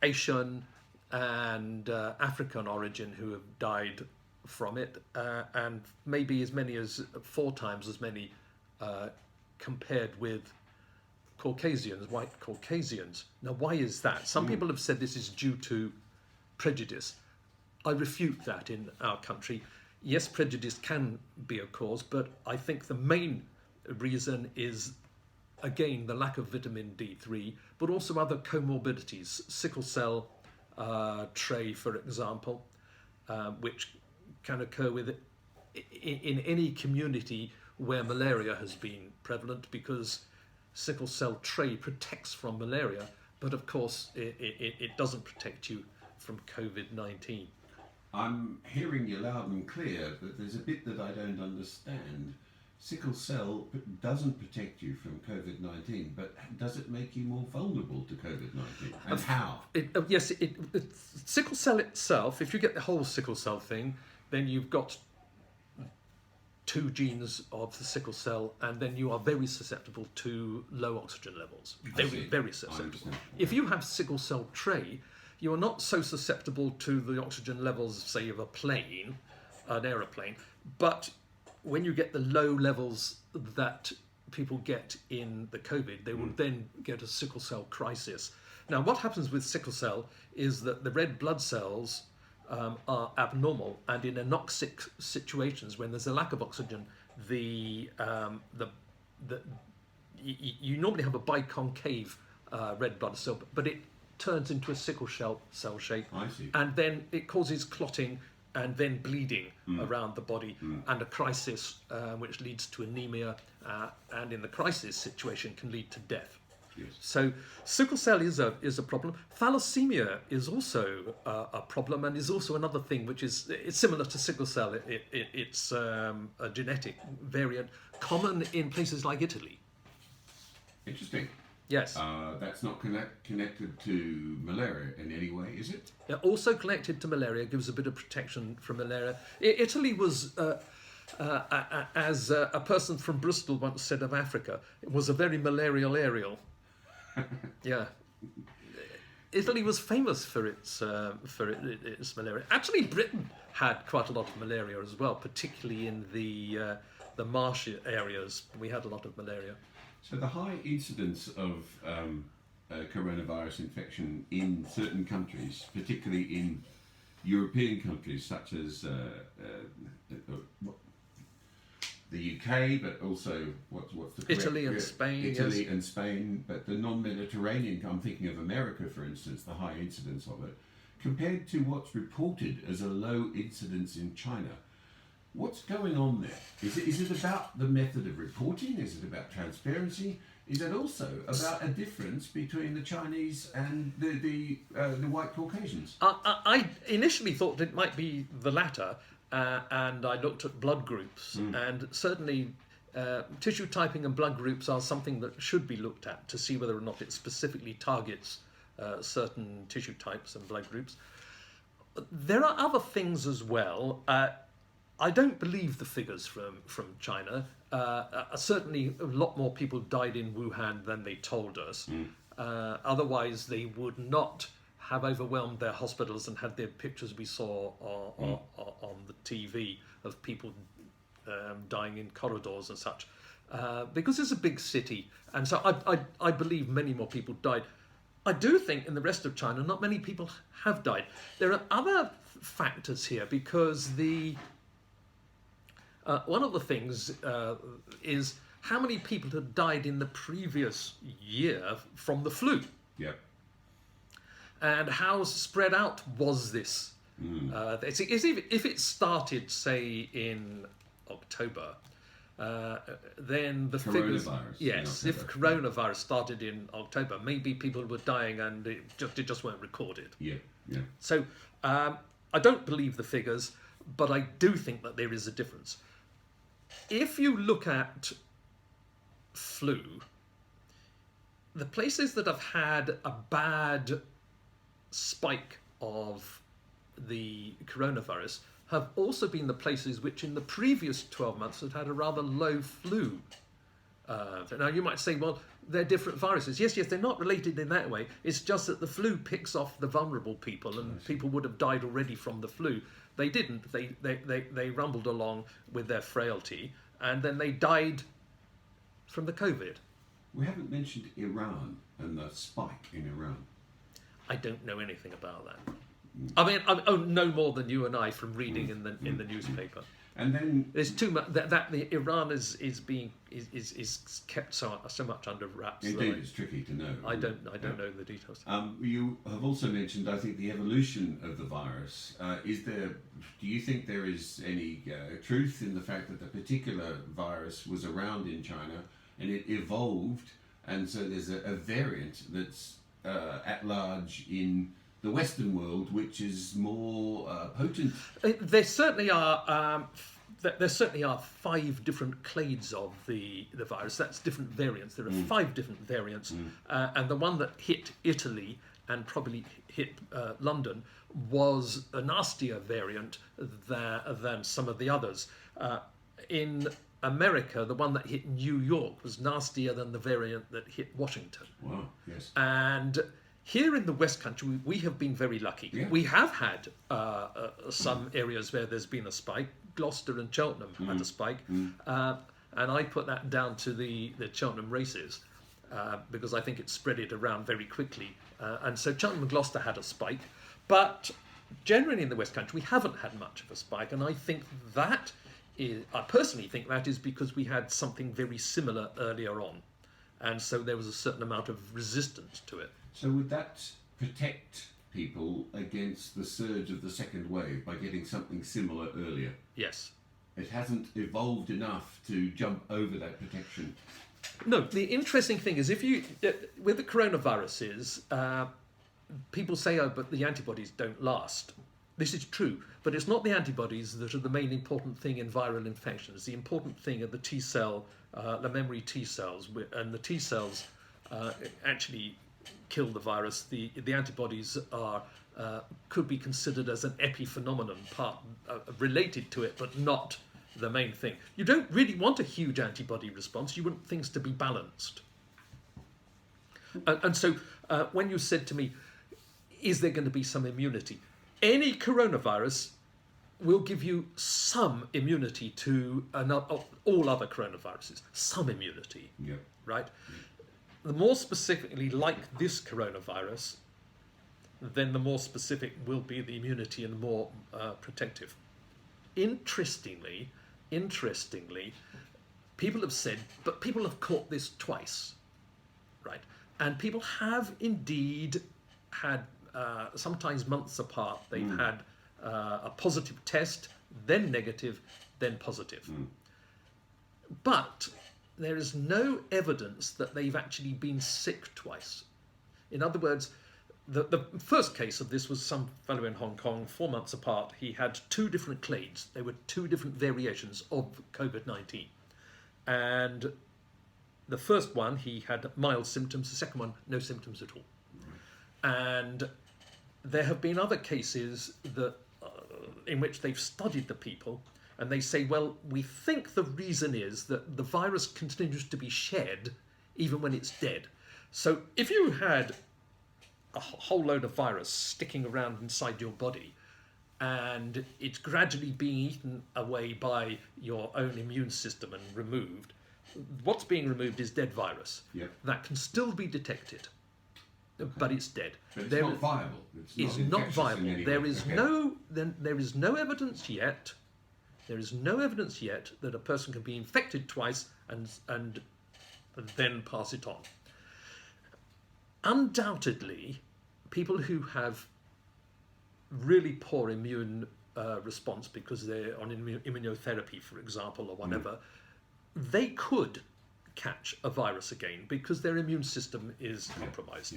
B: Asian and African origin who have died from it, and maybe as many as 4 times as many compared with Caucasians, white Caucasians. Now, why is that? Some people have said this is due to prejudice. I refute that in our country. Yes, prejudice can be a cause, but I think the main reason is, again, the lack of vitamin D3, but also other comorbidities, sickle cell trait, for example, which can occur in any community where malaria has been prevalent, because sickle cell trait protects from malaria, but of course it doesn't protect you from COVID-19.
A: I'm hearing you loud and clear, but there's a bit that I don't understand. Sickle cell doesn't protect you from COVID-19, but does it make you more vulnerable to COVID-19? And how?
B: Yes, sickle cell itself, if you get the whole sickle cell thing, then you've got 2 genes of the sickle cell, and then you are very susceptible to low oxygen levels. Very susceptible. If you have sickle cell trait, you are not so susceptible to the oxygen levels, say, of an aeroplane, but when you get the low levels that people get in the COVID, they will then get a sickle cell crisis. Now, what happens with sickle cell is that the red blood cells are abnormal, and in anoxic situations, when there's a lack of oxygen, you normally have a biconcave red blood cell, but it turns into a sickle cell shape.
A: I see.
B: And then it causes clotting and then bleeding around the body, and a crisis which leads to anemia, and in the crisis situation can lead to death.
A: Yes.
B: So sickle cell is a problem. Thalassemia is also a problem, and is also another thing which it's similar to sickle cell. It's a genetic variant common in places like Italy.
A: Interesting.
B: Yes.
A: That's not connected to malaria in any way, is it?
B: Also connected to malaria, gives a bit of protection from malaria. Italy was, as a person from Bristol once said of Africa, it was a very malarial area. Yeah. Italy was famous for its malaria. Actually, Britain had quite a lot of malaria as well, particularly in the marsh areas. We had a lot of malaria.
A: So the high incidence of coronavirus infection in certain countries, particularly in European countries such as the UK, but also what's the correct,
B: Italy and Spain.
A: Italy
B: yes.
A: and Spain, but the non-Mediterranean. I'm thinking of America, for instance, the high incidence of it, compared to what's reported as a low incidence in China. What's going on there? Is it about the method of reporting? Is it about transparency? Is it also about a difference between the Chinese and the white Caucasians?
B: I initially thought it might be the latter, and I looked at blood groups, and certainly tissue typing and blood groups are something that should be looked at to see whether or not it specifically targets certain tissue types and blood groups. There are other things as well. I don't believe the figures from China. Certainly, a lot more people died in Wuhan than they told us. Otherwise, they would not have overwhelmed their hospitals and had their pictures we saw on the TV of people dying in corridors and such. Because it's a big city, and so I believe many more people died. I do think in the rest of China, not many people have died. There are other factors here because one of the things is how many people had died in the previous year from the flu.
A: Yep.
B: And how spread out was this? If it started, say, in October, then the figures...
A: Coronavirus.
B: Yes, if coronavirus started in October, maybe people were dying and it just weren't recorded.
A: Yeah, yeah.
B: So I don't believe the figures, but I do think that there is a difference. If you look at flu, the places that have had a bad spike of the coronavirus have also been the places which in the previous 12 months had a rather low flu. Now you might say, well, they're different viruses. Yes, they're not related in that way. It's just that the flu picks off the vulnerable people, and people would have died already from the flu. They didn't. They rumbled along with their frailty, and then they died from the COVID.
A: We haven't mentioned Iran and the spike in Iran.
B: I don't know anything about that. I mean, I know more than you and I from reading in the newspaper.
A: And then
B: There's too much that the Iran is kept so much under wraps.
A: indeed, it's tricky to know.
B: I don't know the details.
A: You have also mentioned, I think, the evolution of the virus. Do you think there is any truth in the fact that the particular virus was around in China and it evolved, and so there's a variant that's at large in the Western world, which is more potent?
B: There certainly are. There certainly are 5 different clades of the virus. That's different variants. There are 5 different variants, and the one that hit Italy and probably hit London was a nastier variant than some of the others. In America, the one that hit New York was nastier than the variant that hit Washington.
A: Wow, yes.
B: And here in the West Country, we have been very lucky.
A: Yeah.
B: We have had some areas where there's been a spike. Gloucester and Cheltenham had a spike. And I put that down to the Cheltenham races because I think it spread it around very quickly. And so Cheltenham and Gloucester had a spike. But generally in the West Country, we haven't had much of a spike. And I think I personally think that is because we had something very similar earlier on. And so there was a certain amount of resistance to it.
A: So would that protect people against the surge of the second wave by getting something similar earlier?
B: Yes.
A: It hasn't evolved enough to jump over that protection.
B: No, the interesting thing is with the coronaviruses, people say, oh, but the antibodies don't last. This is true, but it's not the antibodies that are the main important thing in viral infections. The important thing are the T cell, the memory T cells, and the T cells actually kill the virus. The antibodies could be considered as an epiphenomenon part related to it, but not the main thing. You don't really want a huge antibody response. You want things to be balanced. And so when you said to me, is there going to be some immunity? Any coronavirus will give you some immunity to all other coronaviruses. Some immunity,
A: Yep.
B: right? The more specifically like this coronavirus, then the more specific will be the immunity and more protective. Interestingly, interestingly, people have said, but people have caught this twice, right? And people have indeed had, sometimes months apart, they've had a positive test, then negative, then positive. But there is no evidence that they've actually been sick twice. In other words, the first case of this was some fellow in Hong Kong, 4 months apart. He had 2 different clades. There were 2 different variations of COVID-19. And the first one, he had mild symptoms. The second one, no symptoms at all. And there have been other cases that in which they've studied the people, and they say, well, we think the reason is that the virus continues to be shed even when it's dead. So if you had a whole load of virus sticking around inside your body and it's gradually being eaten away by your own immune system and removed, what's being removed is dead virus.
A: Yep.
B: That can still be detected, but it's dead.
A: But it's not viable.
B: It's not viable. There is no evidence yet. There is no evidence yet that a person can be infected twice and then pass it on. Undoubtedly, people who have really poor immune response because they're on immunotherapy, for example, or whatever, they could catch a virus again because their immune system is compromised.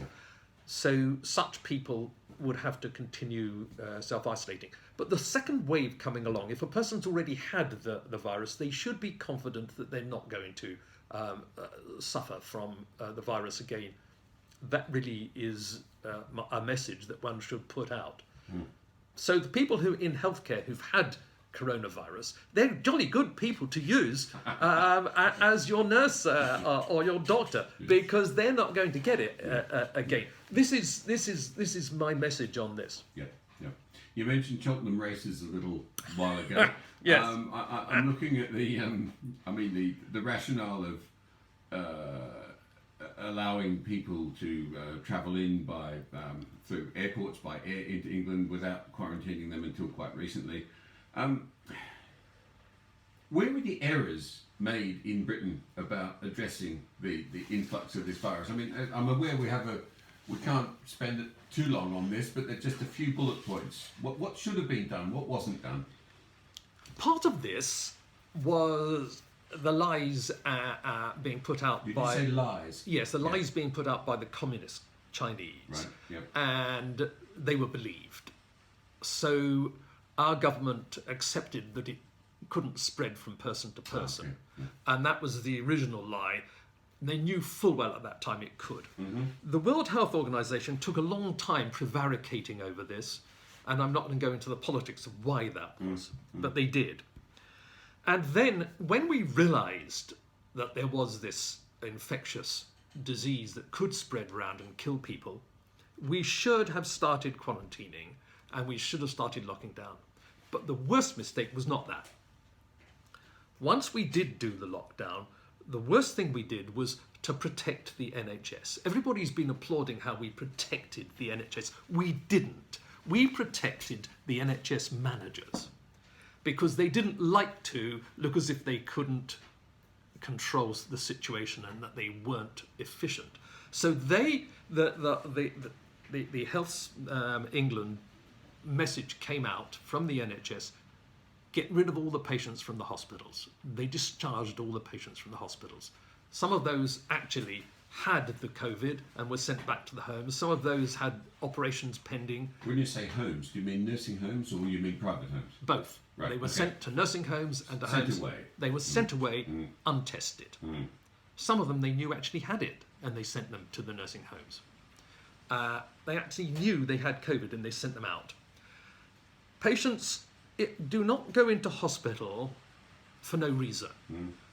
B: So such people would have to continue self-isolating. But the second wave coming along, if a person's already had the virus, they should be confident that they're not going to suffer from the virus again. That really is a message that one should put out. So the people who in healthcare who've had coronavirus, they're jolly good people to use as your nurse or your doctor, because they're not going to get it again. This is my message on this.
A: Yeah. You mentioned Cheltenham races a little while ago.
B: Yes.
A: I'm looking at the rationale of allowing people to travel in by through airports by air into England without quarantining them until quite recently. Where were the errors made in Britain about addressing the influx of this virus? I mean, I'm aware we can't spend it too long on this, but there's just a few bullet points. What should have been done? What wasn't done?
B: Part of this was the lies being put out by...
A: Did you say lies?
B: Yes, the lies being put out by the communist Chinese.
A: Right, yep.
B: And they were believed. So our government accepted that it couldn't spread from person to person. And that was the original lie. They knew full well at that time it could. The World Health Organization took a long time prevaricating over this, and I'm not going to go into the politics of why that was, but they did. And then when we realized that there was this infectious disease that could spread around and kill people, we should have started quarantining and we should have started locking down. But the worst mistake was not that. Once we did do the lockdown, the worst thing we did was to protect the NHS. Everybody's been applauding how we protected the NHS. We didn't. We protected the NHS managers because they didn't like to look as if they couldn't control the situation and that they weren't efficient. So the Health England message came out from the NHS: get rid of all the patients from the hospitals. They discharged all the patients from the hospitals. Some of those actually had the COVID and were sent back to the homes. Some of those had operations pending.
A: When you say homes, do you mean nursing homes or you mean private homes?
B: Both. Right, they were sent to nursing homes and to homes.
A: Away.
B: They were sent away untested. Some of them they knew actually had it, and they sent them to the nursing homes. They actually knew they had COVID and they sent them out. Patients do not go into hospital for no reason.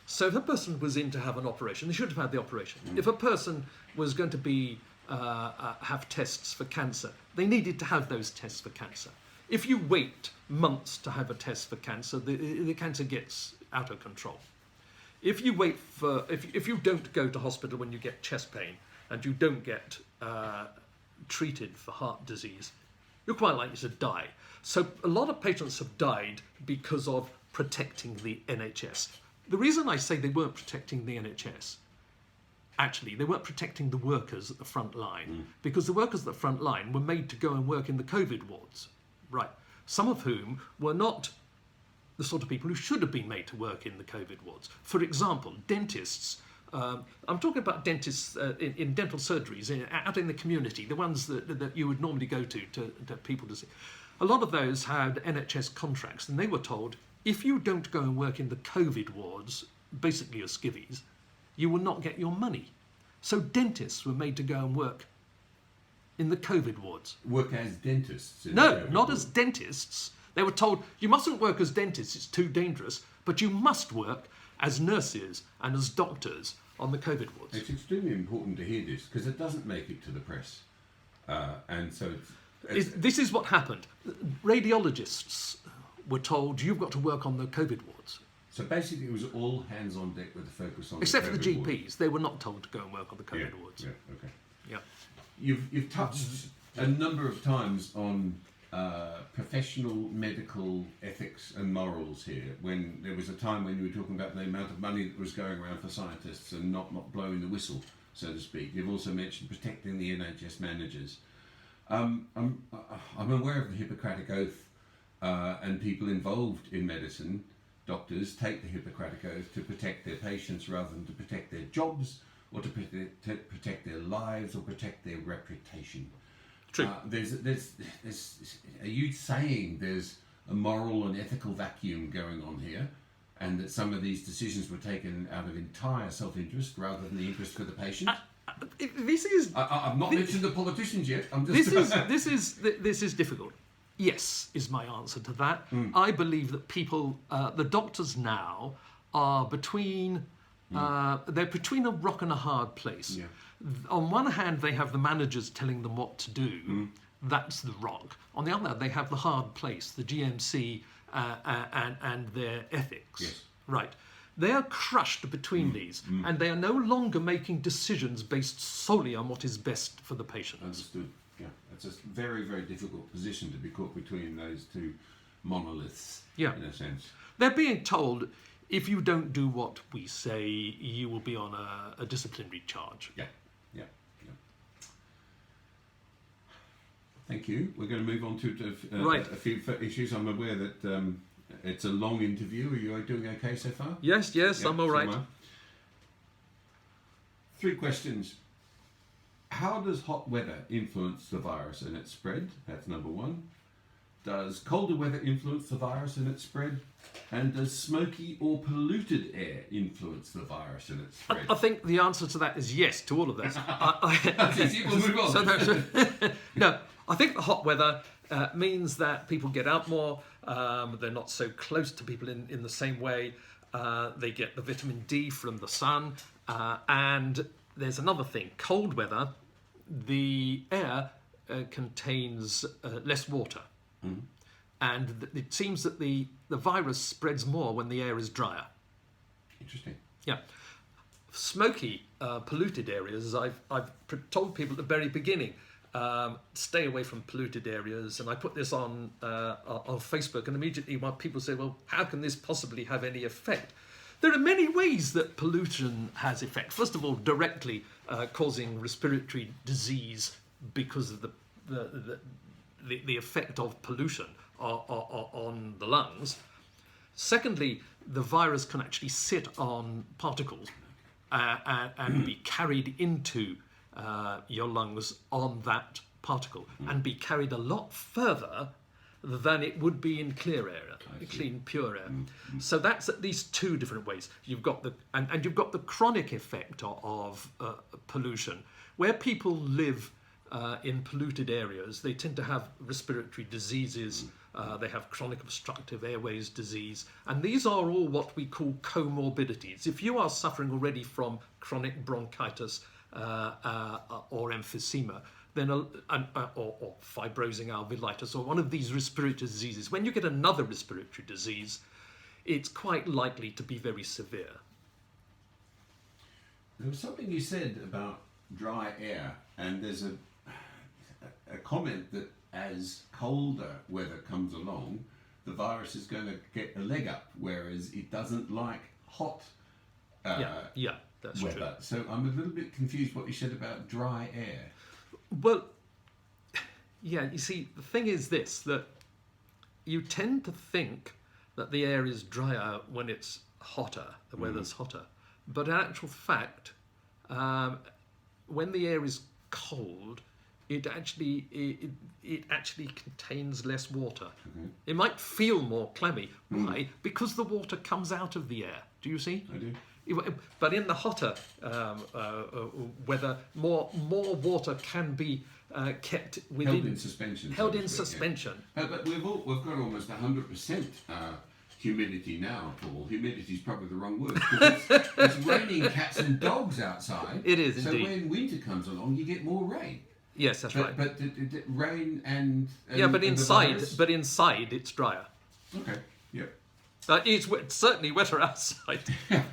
B: So if a person was in to have an operation, they should have had the operation. If a person was going to be have tests for cancer, they needed to have those tests for cancer. If you wait months to have a test for cancer, the cancer gets out of control. If you wait for, if you don't go to hospital when you get chest pain and you don't get treated for heart disease, you're quite likely to die. So a lot of patients have died because of protecting the NHS. The reason I say they weren't protecting the NHS, actually, they weren't protecting the workers at the front line, because the workers at the front line were made to go and work in the COVID wards, right? Some of whom were not the sort of people who should have been made to work in the COVID wards. For example, dentists. I'm talking about dentists in dental surgeries out in the community, the ones that you would normally go to people to see. A lot of those had NHS contracts, and they were told, if you don't go and work in the COVID wards, basically as skivvies, you will not get your money. So dentists were made to go and work in the COVID wards.
A: Work as dentists?
B: No, not as dentists. They were told, you mustn't work as dentists, it's too dangerous, but you must work as nurses and as doctors on the COVID wards.
A: It's extremely important to hear this, because it doesn't make it to the press. And so
B: this is what happened. Radiologists were told, you've got to work on the COVID wards.
A: So basically it was all hands on deck with a focus on
B: Except
A: the
B: for the
A: COVID
B: GPs.
A: wards.
B: They were not told to go and work on the COVID
A: Yeah,
B: wards.
A: yeah, okay.
B: Yeah.
A: You've touched a number of times on professional medical ethics and morals here, when there was a time when you were talking about the amount of money that was going around for scientists and not blowing the whistle, so to speak. You've also mentioned protecting the NHS managers. I'm aware of the Hippocratic Oath, and people involved in medicine, doctors, take the Hippocratic Oath to protect their patients rather than to protect their jobs, or to protect their lives, or protect their reputation.
B: True.
A: There's are you saying there's a moral and ethical vacuum going on here, and that some of these decisions were taken out of entire self-interest rather than the interest for the patient?
B: This is.
A: I've not mentioned the politicians yet. I'm just.
B: This is difficult. Yes, is my answer to that. I believe that people, the doctors now, are between. They're between a rock and a hard place.
A: Yeah.
B: On one hand, they have the managers telling them what to do. That's the rock. On the other, they have the hard place, the GMC and their ethics.
A: Yes.
B: Right. They are crushed between these, and they are no longer making decisions based solely on what is best for the patient.
A: Understood. Yeah, it's a very, very difficult position to be caught between those two monoliths.
B: Yeah.
A: In a sense.
B: They're being told, if you don't do what we say, you will be on a disciplinary charge.
A: Yeah. Thank you. We're going to move on to a few issues. I'm aware that it's a long interview. Are you doing okay so far?
B: Yes, yeah, I'm all right.
A: 3 questions. How does hot weather influence the virus and its spread? That's number 1. Does colder weather influence the virus and its spread? And does smoky or polluted air influence the virus and its spread?
B: I think the answer to that is yes to all of those.
A: That's easy. We'll move on.
B: No, I think the hot weather means that people get out more. They're not so close to people in the same way. They get the vitamin D from the sun. And there's another thing. Cold weather, the air contains less water. And it seems that the virus spreads more when the air is drier.
A: Interesting.
B: Yeah. Smoky, polluted areas, I've told people at the very beginning, stay away from polluted areas. And I put this on Facebook, and immediately people say, well, how can this possibly have any effect? There are many ways that pollution has effect. First of all, directly causing respiratory disease because of the effect of pollution on the lungs. Secondly, the virus can actually sit on particles and be carried into your lungs on that particle, and be carried a lot further than it would be in clear air, clean, pure air. So that's at least 2 different ways. You've got you've got the chronic effect of pollution, where people live in polluted areas. They tend to have respiratory diseases. They have chronic obstructive airways disease, and these are all what we call comorbidities. If you are suffering already from chronic bronchitis or emphysema, then or fibrosing alveolitis, or one of these respiratory diseases, when you get another respiratory disease, it's quite likely to be very severe.
A: There was something you said about dry air, and there's a comment that as colder weather comes along, the virus is going to get a leg up, whereas it doesn't like hot
B: that's
A: weather.
B: true.
A: So I'm a little bit confused what you said about dry air.
B: Well, yeah, you see, the thing is this, that you tend to think that the air is drier when it's hotter, the weather's hotter. But in actual fact, when the air is cold, it actually contains less water. It might feel more clammy. Why? Because the water comes out of the air. Do you see?
A: I do.
B: But in the hotter weather, more water can be kept within.
A: Held in suspension.
B: Held in suspension.
A: Yeah. But we've got almost 100% humidity now, Paul. Humidity is probably the wrong word. It's raining cats and dogs outside.
B: It is
A: so
B: indeed.
A: So when winter comes along, you get more rain.
B: Yes, that's right.
A: But rain and
B: but inside it's drier.
A: Okay. Yep.
B: It's certainly wetter outside.
A: I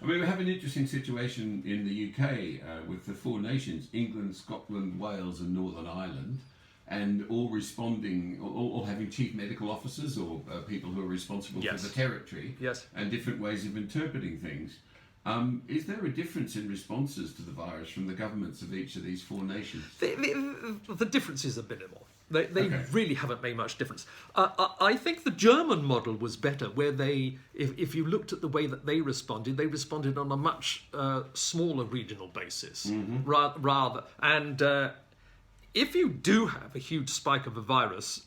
A: mean, we have an interesting situation in the UK with the four nations, England, Scotland, Wales and Northern Ireland, and all responding, all having chief medical officers or people who are responsible for the territory, and different ways of interpreting things. Is there a difference in responses to the virus from the governments of each of these four nations?
B: The difference is a minimal. They really haven't made much difference. I think the German model was better, where if you looked at the way that they responded on a much smaller regional basis, rather. And if you do have a huge spike of a virus,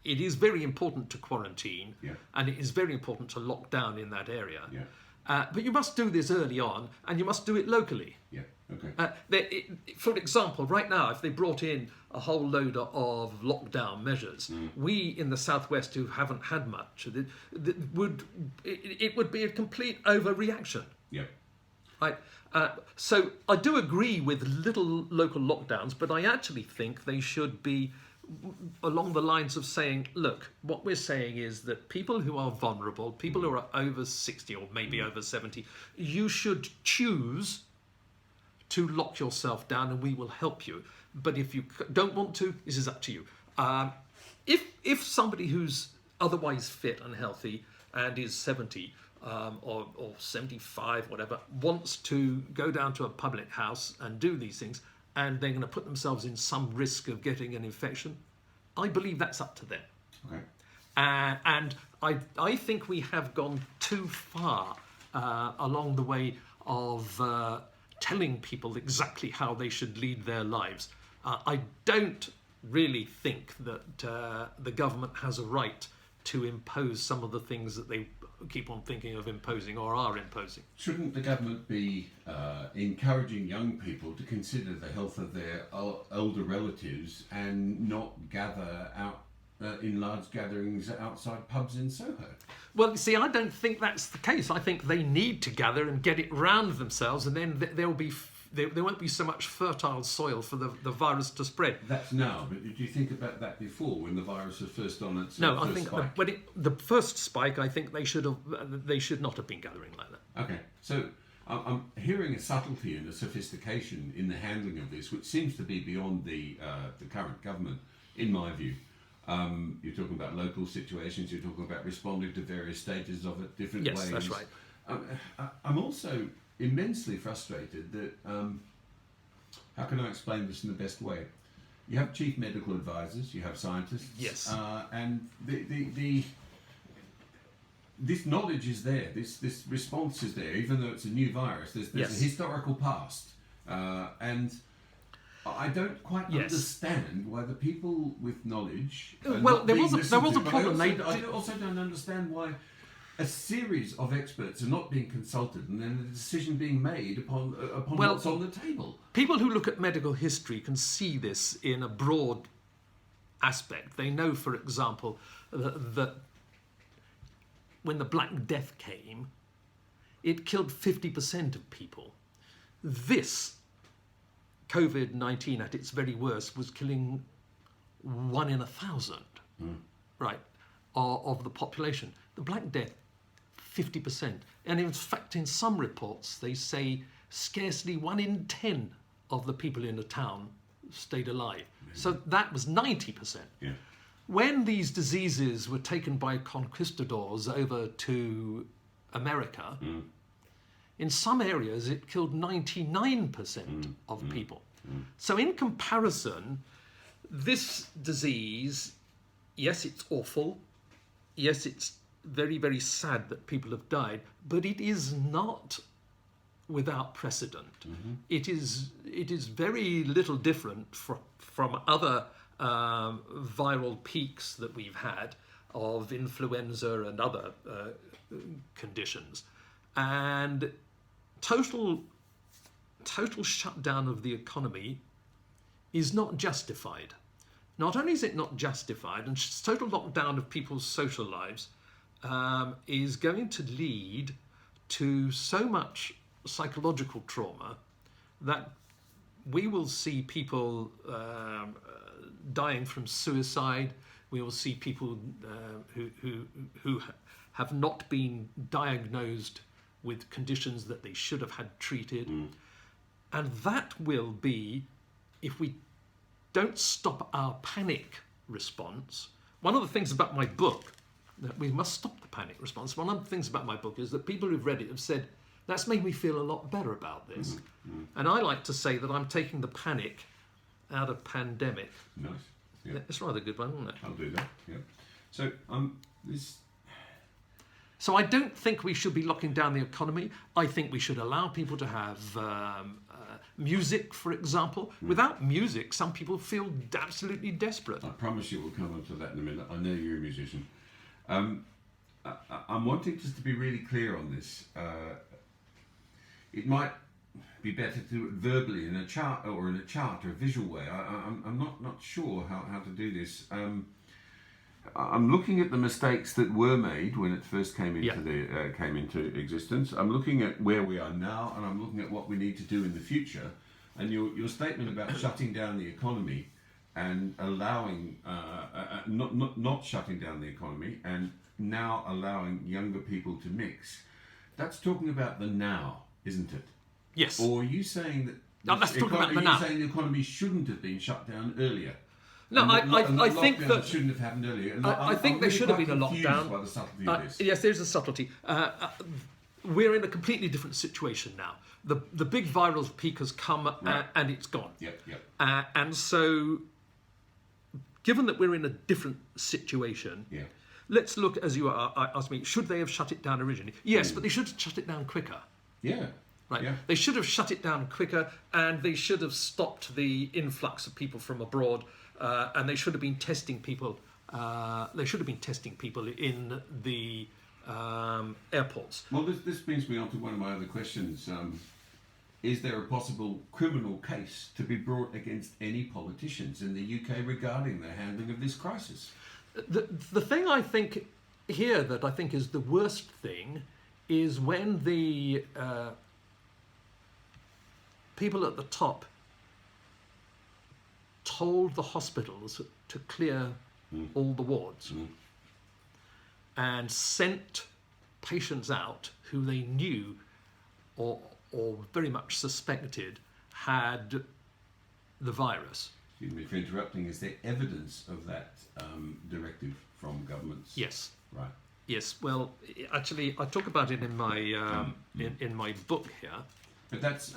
B: it is very important to quarantine, and it is very important to lock down in that area. But you must do this early on, and you must do it locally. For example, right now, if they brought in a whole load of lockdown measures, we in the southwest who haven't had much, it would be a complete overreaction. Right. So I do agree with little local lockdowns, but I actually think they should be along the lines of saying, look, what we're saying is that people who are vulnerable, people who are over 60 or maybe over 70, you should choose to lock yourself down and we will help you. But if you don't want to, this is up to you. If somebody who's otherwise fit and healthy and is 70 or 75, whatever, wants to go down to a public house and do these things, and they're going to put themselves in some risk of getting an infection, I believe that's up to them. And I think we have gone too far along the way of telling people exactly how they should lead their lives. I don't really think that the government has a right to impose some of the things that they keep on thinking of imposing or are imposing.
A: Shouldn't the government be encouraging young people to consider the health of their older relatives and not gather out in large gatherings outside pubs in Soho?
B: Well, see, I don't think that's the case. I think they need to gather and get it round themselves, and then there won't be so much fertile soil for the virus to spread.
A: That's now, but did you think about that before, when the virus was first on its
B: No,
A: first
B: I think
A: spike?
B: when the first spike, I think they should not have been gathering like that.
A: Okay, so I'm hearing a subtlety and a sophistication in the handling of this, which seems to be beyond the current government, in my view. You're talking about local situations, you're talking about responding to various stages of it, different ways.
B: Yes, that's right.
A: I'm also immensely frustrated that, how can I explain this in the best way? You have chief medical advisors, you have scientists, and this knowledge is there, this response is there, even though it's a new virus. There's a historical past, and I don't quite understand why the people with knowledge.
B: Well, there was a problem.
A: I also don't understand why a series of experts are not being consulted and then a decision being made upon what's on the table.
B: People who look at medical history can see this in a broad aspect. They know, for example, that when the Black Death came, it killed 50% of people. This COVID-19 at its very worst was killing 1 in 1,000, right, of the population. The Black Death, 50%. And in fact, in some reports, they say scarcely 1 in 10 of the people in a town stayed alive. So that was 90%. when these diseases were taken by conquistadors over to America, in some areas it killed 99% of people. So in comparison, this disease, yes, it's awful. Yes, it's very, very sad that people have died, but it is not without precedent. It is very little different from other viral peaks that we've had of influenza and other conditions. And total shutdown of the economy is not justified. Not only is it not justified, and total lockdown of people's social lives is going to lead to so much psychological trauma that we will see people dying from suicide. We will see people who have not been diagnosed with conditions that they should have had treated. And that will be, if we don't stop our panic response. One of the things about my book, that we must stop the panic response, one of the things about my book is that people who've read it have said, that's made me feel a lot better about this. And I like to say that I'm taking the panic out of pandemic.
A: Nice. Yeah.
B: It's a rather good one, isn't it?
A: I'll do that. Yeah. So
B: So I don't think we should be locking down the economy. I think we should allow people to have music, for example. Without music, some people feel absolutely desperate.
A: I promise you we'll come on to that in a minute. I know you're a musician. I'm wanting just to be really clear on this. It might be better to do it verbally in a chart or a visual way. I'm not sure how to do this. I'm looking at the mistakes that were made when it first came into existence. I'm looking at where we are now, and I'm looking at what we need to do in the future. And your statement about shutting down the economy and allowing not shutting down the economy and now allowing younger people to mix. That's talking about the now, isn't it?
B: Yes.
A: Or are you saying that?
B: That's talking about the now.
A: Are you saying the economy shouldn't have been shut down earlier?
B: No, I think that
A: shouldn't have happened earlier. And
B: I think there should have been a lockdown.
A: By the subtlety of this.
B: Yes, there's a subtlety. We're in a completely different situation now. The big viral peak has come and it's gone.
A: Yep.
B: And so, given that we're in a different situation, let's look, as you asked me, should they have shut it down originally? Yes, but they should have shut it down quicker.
A: Yeah.
B: Right.
A: Yeah.
B: They should have shut it down quicker, and they should have stopped the influx of people from abroad, and they should have been testing people. They should have been testing people in the airports.
A: Well, this brings me on to one of my other questions. Is there a possible criminal case to be brought against any politicians in the UK regarding the handling of this crisis?
B: The thing I think here that I think is the worst thing is when the people at the top told the hospitals to clear all the wards and sent patients out who they knew or very much suspected had the virus.
A: Excuse me for interrupting. Is there evidence of that directive from governments?
B: Yes.
A: Right.
B: Yes. Well, actually, I talk about it in my in my book here.
A: But that's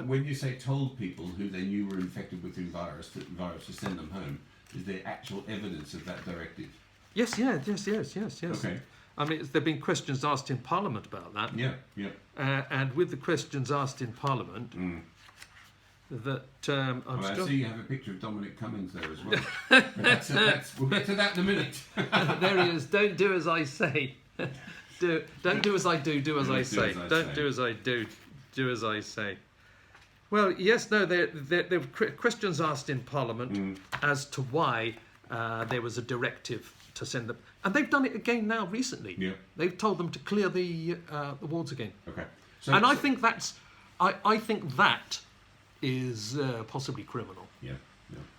A: when you say told people who they knew were infected with the virus to send them home. Is there actual evidence of that directive?
B: Yes.
A: Okay.
B: I mean, there have been questions asked in Parliament about that.
A: Yeah.
B: And with the questions asked in Parliament, that
A: I see you have a picture of Dominic Cummings there as well. We'll get to that in a minute.
B: There he is. Don't do as I say. Don't do as I do. Do as I say. Don't do as I do. Do as I say. Well, yes, no. There were questions asked in Parliament as to why there was a directive to send them, and they've done it again now recently. Yeah. They've told them to clear the wards again.
A: Okay.
B: I think I think that is possibly criminal.
A: Yeah.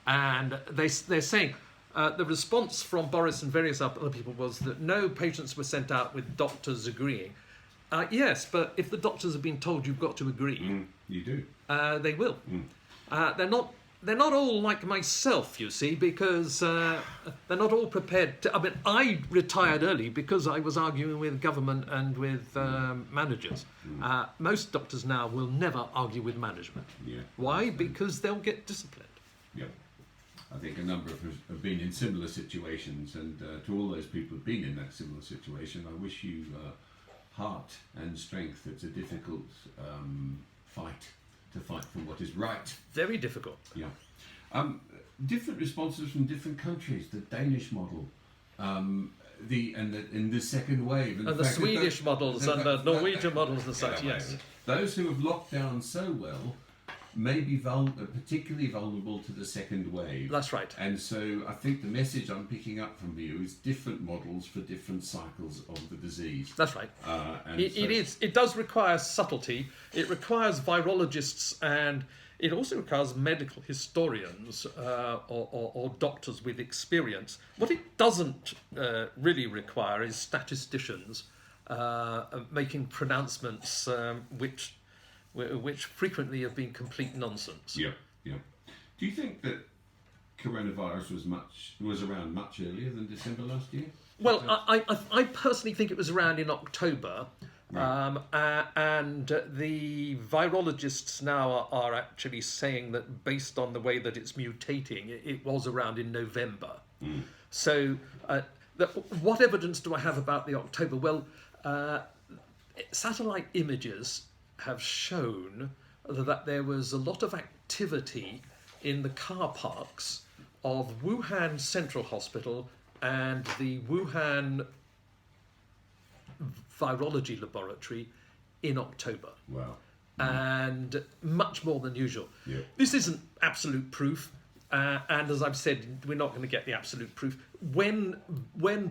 B: And they're saying the response from Boris and various other people was that no patients were sent out with doctors agreeing. Yes, but if the doctors have been told you've got to agree,
A: you do.
B: They will. They're not they're not all like myself, you see, because they're not all prepared to. I mean, I retired early because I was arguing with government and with managers. Most doctors now will never argue with management.
A: Yeah.
B: Why? Because they'll get disciplined.
A: Yeah. I think a number of us have been in similar situations, and to all those people who've been in that similar situation, I wish you heart and strength. It's a difficult fight to fight for what is right.
B: Very difficult.
A: Yeah. Different responses from different countries. The Danish model, in the second wave,
B: And the Swedish models and the Norwegian models and such. Yes.
A: Those who have locked down so well may be particularly vulnerable to the second wave.
B: That's right.
A: And so I think the message I'm picking up from you is different models for different cycles of the disease.
B: That's right.
A: And
B: It does require subtlety. It requires virologists, and it also requires medical historians or doctors with experience. What it doesn't really require is statisticians making pronouncements which frequently have been complete nonsense.
A: Yeah, yeah. Do you think that coronavirus was around much earlier than December last year?
B: Well, I personally think it was around in October, right. And the virologists now are actually saying that based on the way that it's mutating, it was around in November. Mm. So what evidence do I have about the October? Well, satellite images have shown that there was a lot of activity in the car parks of Wuhan Central Hospital and the Wuhan Virology Laboratory in October.
A: Wow.
B: And much more than usual.
A: Yeah.
B: This isn't absolute proof, and as I've said, we're not going to get the absolute proof. When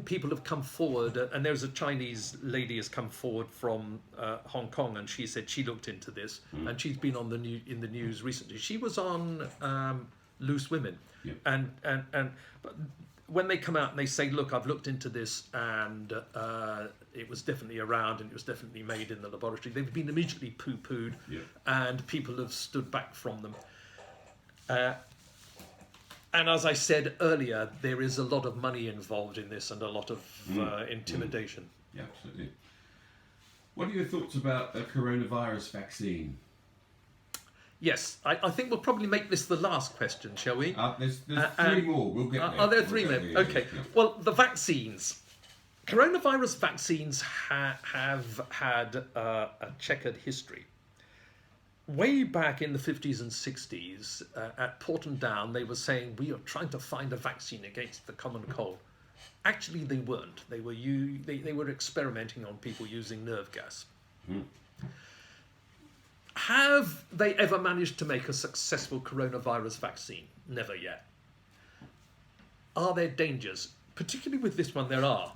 B: people have come forward, and there's a Chinese lady has come forward from Hong Kong, and she said she looked into this, and she's been on in the news recently. She was on Loose Women,
A: yeah.
B: and but when they come out and they say, look, I've looked into this, and it was definitely around, and it was definitely made in the laboratory, they've been immediately poo-pooed,
A: yeah.
B: and people have stood back from them. And as I said earlier, there is a lot of money involved in this and a lot of intimidation.
A: Yeah, absolutely. What are your thoughts about a coronavirus vaccine?
B: Yes, I think we'll probably make this the last question, shall we?
A: There's three more. We'll get there.
B: Are there three more? Okay.
A: Yeah.
B: Well, the vaccines. Coronavirus vaccines have had a checkered history. Way back in the 50s and 60s, at Porton Down, they were saying, we are trying to find a vaccine against the common cold. Actually, they weren't. They were experimenting on people using nerve gas. Mm. Have they ever managed to make a successful coronavirus vaccine? Never yet. Are there dangers? Particularly with this one, there are.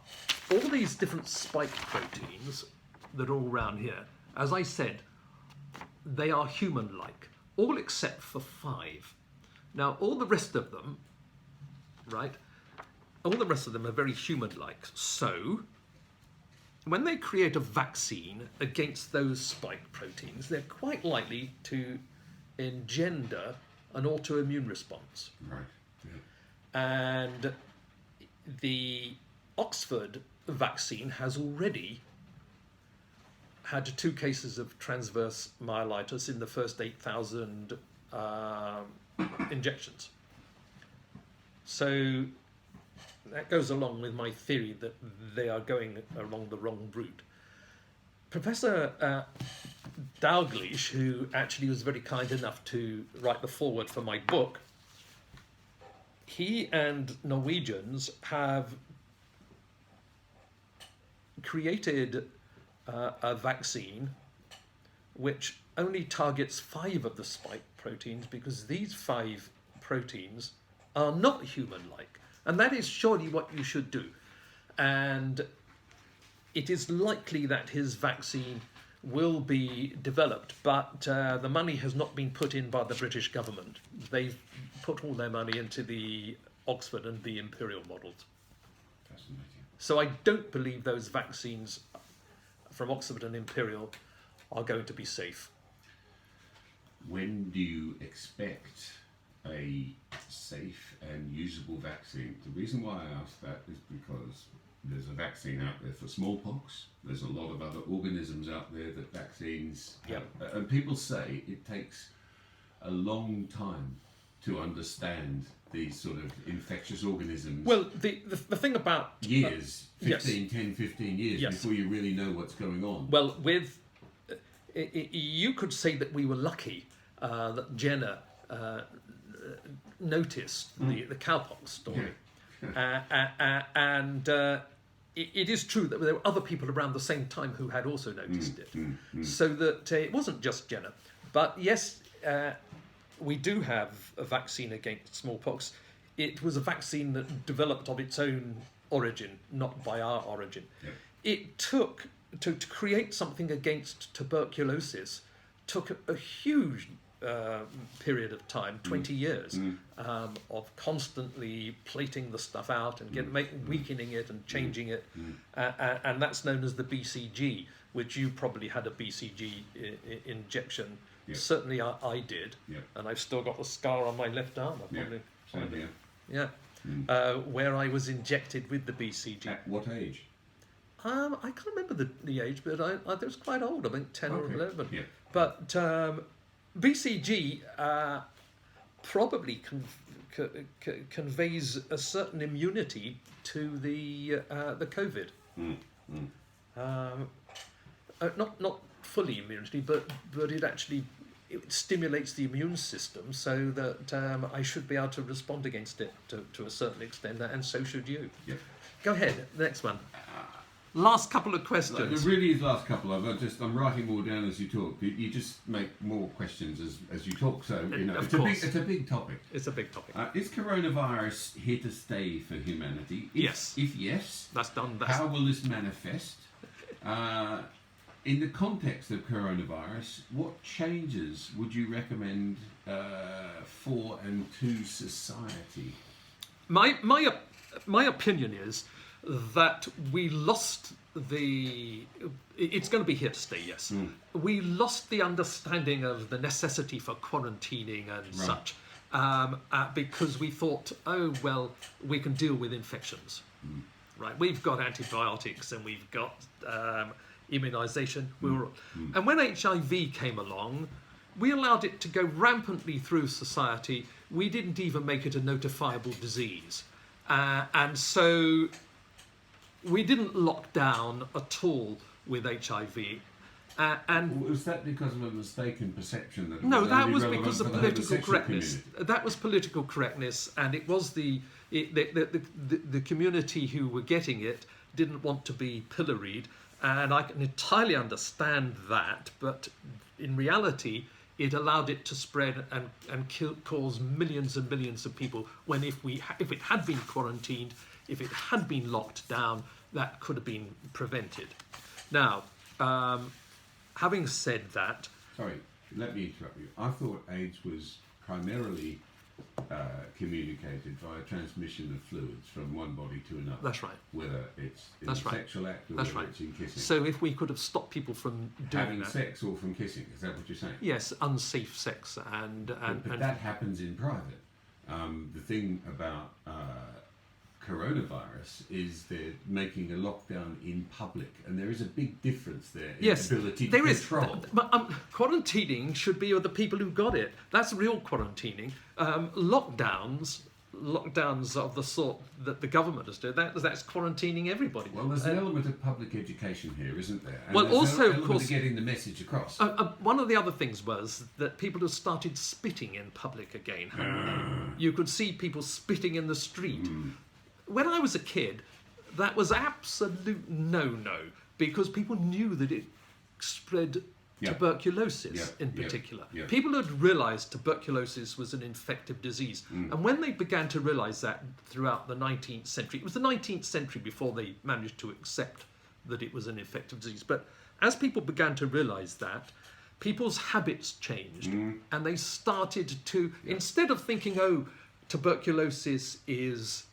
B: All these different spike proteins that are all around here, as I said, they are human-like, all except for 5. Now, all the rest of them, right, all the rest of them are very human-like. So, when they create a vaccine against those spike proteins, they're quite likely to engender an autoimmune response.
A: Right. Yeah.
B: And the Oxford vaccine has already had 2 cases of transverse myelitis in the first 8,000 injections. So that goes along with my theory that they are going along the wrong route. Professor Dalglish, who actually was very kind enough to write the foreword for my book, he and Norwegians have created a vaccine which only targets 5 of the spike proteins, because these 5 proteins are not human-like. And that is surely what you should do. And it is likely that his vaccine will be developed, but the money has not been put in by the British government. They've put all their money into the Oxford and the Imperial models.
A: Fascinating.
B: So I don't believe those vaccines from Oxford and Imperial are going to be safe.
A: When do you expect a safe and usable vaccine? The reason why I ask that is because there's a vaccine out there for smallpox. There's a lot of other organisms out there that vaccines
B: Yep.
A: and people say it takes a long time to understand these sort of infectious organisms.
B: Well, the thing about
A: Years,
B: yes.
A: 10, 15 years
B: Yes.
A: before you really know what's going on.
B: Well, you could say that we were lucky that Jenner noticed the cowpox story, and it is true that there were other people around the same time who had also noticed it, so that it wasn't just Jenner. But yes, we do have a vaccine against smallpox. It was a vaccine that developed of its own origin, not by our origin.
A: Yep.
B: It took to create something against tuberculosis took a huge period of time, 20 years, of constantly plating the stuff out and weakening it and changing it. And that's known as the BCG, which you probably had a BCG injection.
A: Yep.
B: Certainly I did.
A: Yep.
B: And I've still got the scar on my left arm.
A: Same here.
B: Yeah. Where I was injected with the BCG.
A: At what age?
B: I can't remember the age, but I was quite old. I think 10 or 11.
A: Yeah.
B: But BCG probably conveys a certain immunity to the COVID. Not fully immunity, but it stimulates the immune system so that I should be able to respond against it to a certain extent, and so should you.
A: Yeah.
B: Go ahead, next one. Last couple of questions.
A: It really is last couple. I'm writing more down as you talk. You just make more questions as you talk. So
B: Of
A: it's a big topic.
B: It's a big topic.
A: Is coronavirus here to stay for humanity?
B: Yes.
A: If yes,
B: That's done.
A: how will this manifest? In the context of coronavirus, what changes would you recommend for and to society?
B: My opinion is that we lost it's going to be here to stay, yes. We lost the understanding of the necessity for quarantining and such because we thought, oh, well, we can deal with infections. Right, we've got antibiotics and we've got immunisation. And when HIV came along, we allowed it to go rampantly through society. We didn't even make it a notifiable disease. And so we didn't lock down at all with HIV. And
A: was that because of a mistaken perception that it
B: no,
A: was
B: that
A: only
B: was
A: relevant
B: because
A: for
B: of
A: the
B: political
A: homosexual
B: correctness.
A: community?
B: That was political correctness, and it was the community who were getting it didn't want to be pilloried, and I can entirely understand that. But in reality, it allowed it to spread and cause millions and millions of people. When if it had been quarantined, if it had been locked down, that could have been prevented. Now, having said that,
A: Sorry, let me interrupt you. I thought AIDS was primarily communicated via transmission of fluids from one body to another.
B: that's right.
A: Whether it's in
B: That's
A: a
B: right.
A: sexual act or
B: That's
A: whether
B: right.
A: it's in kissing.
B: So if we could have stopped people from doing
A: Having
B: that,
A: sex or from kissing, is that what you're saying?
B: yes, unsafe sex
A: But that happens in private. The thing about coronavirus is they're making a lockdown in public, and there is a big difference there in
B: yes,
A: ability to
B: there is.
A: control.
B: But quarantining should be of the people who got it. That's real quarantining. Lockdowns of the sort that the government has done, that's quarantining everybody.
A: Well, there's an element of public education here, isn't there? And
B: Well,
A: there's
B: also,
A: an
B: of
A: element
B: course-
A: of getting the message across.
B: One of the other things was that people have started spitting in public again. haven't they? You could see people spitting in the street. When I was a kid, that was absolute no-no because people knew that it spread
A: Yeah.
B: tuberculosis
A: Yeah,
B: in
A: yeah,
B: particular.
A: yeah.
B: People had realised tuberculosis was an infective disease. And when they began to realise that throughout the 19th century, it was the 19th century before they managed to accept that it was an infective disease. But as people began to realise that, people's habits changed and they started to, instead of thinking, oh, tuberculosis is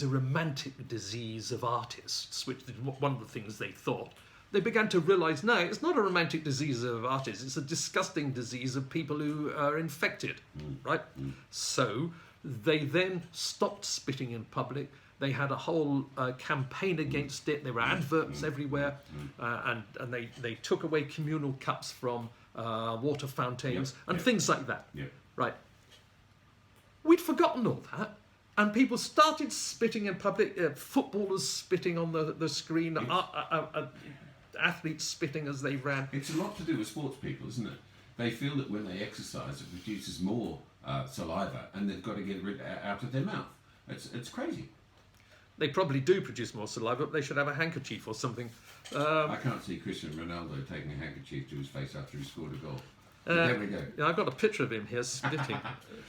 B: a romantic disease of artists, which is one of the things they thought. they began to realise, no, it's not a romantic disease of artists, it's a disgusting disease of people who are infected, right? So they then stopped spitting in public. They had a whole campaign against it. There were adverts everywhere, and they took away communal cups from water fountains and things like that. Right. We'd forgotten all that, and people started spitting in public. Footballers spitting on the screen, athletes spitting as they ran.
A: It's a lot to do with sports people, isn't it? They feel that when they exercise, it produces more saliva, and they've got to get it out of their mouth. It's crazy.
B: They probably do produce more saliva, but they should have a handkerchief or something.
A: I can't see Cristiano Ronaldo taking a handkerchief to his face after he scored a goal. There we go.
B: Yeah, I've got a picture of him here spitting.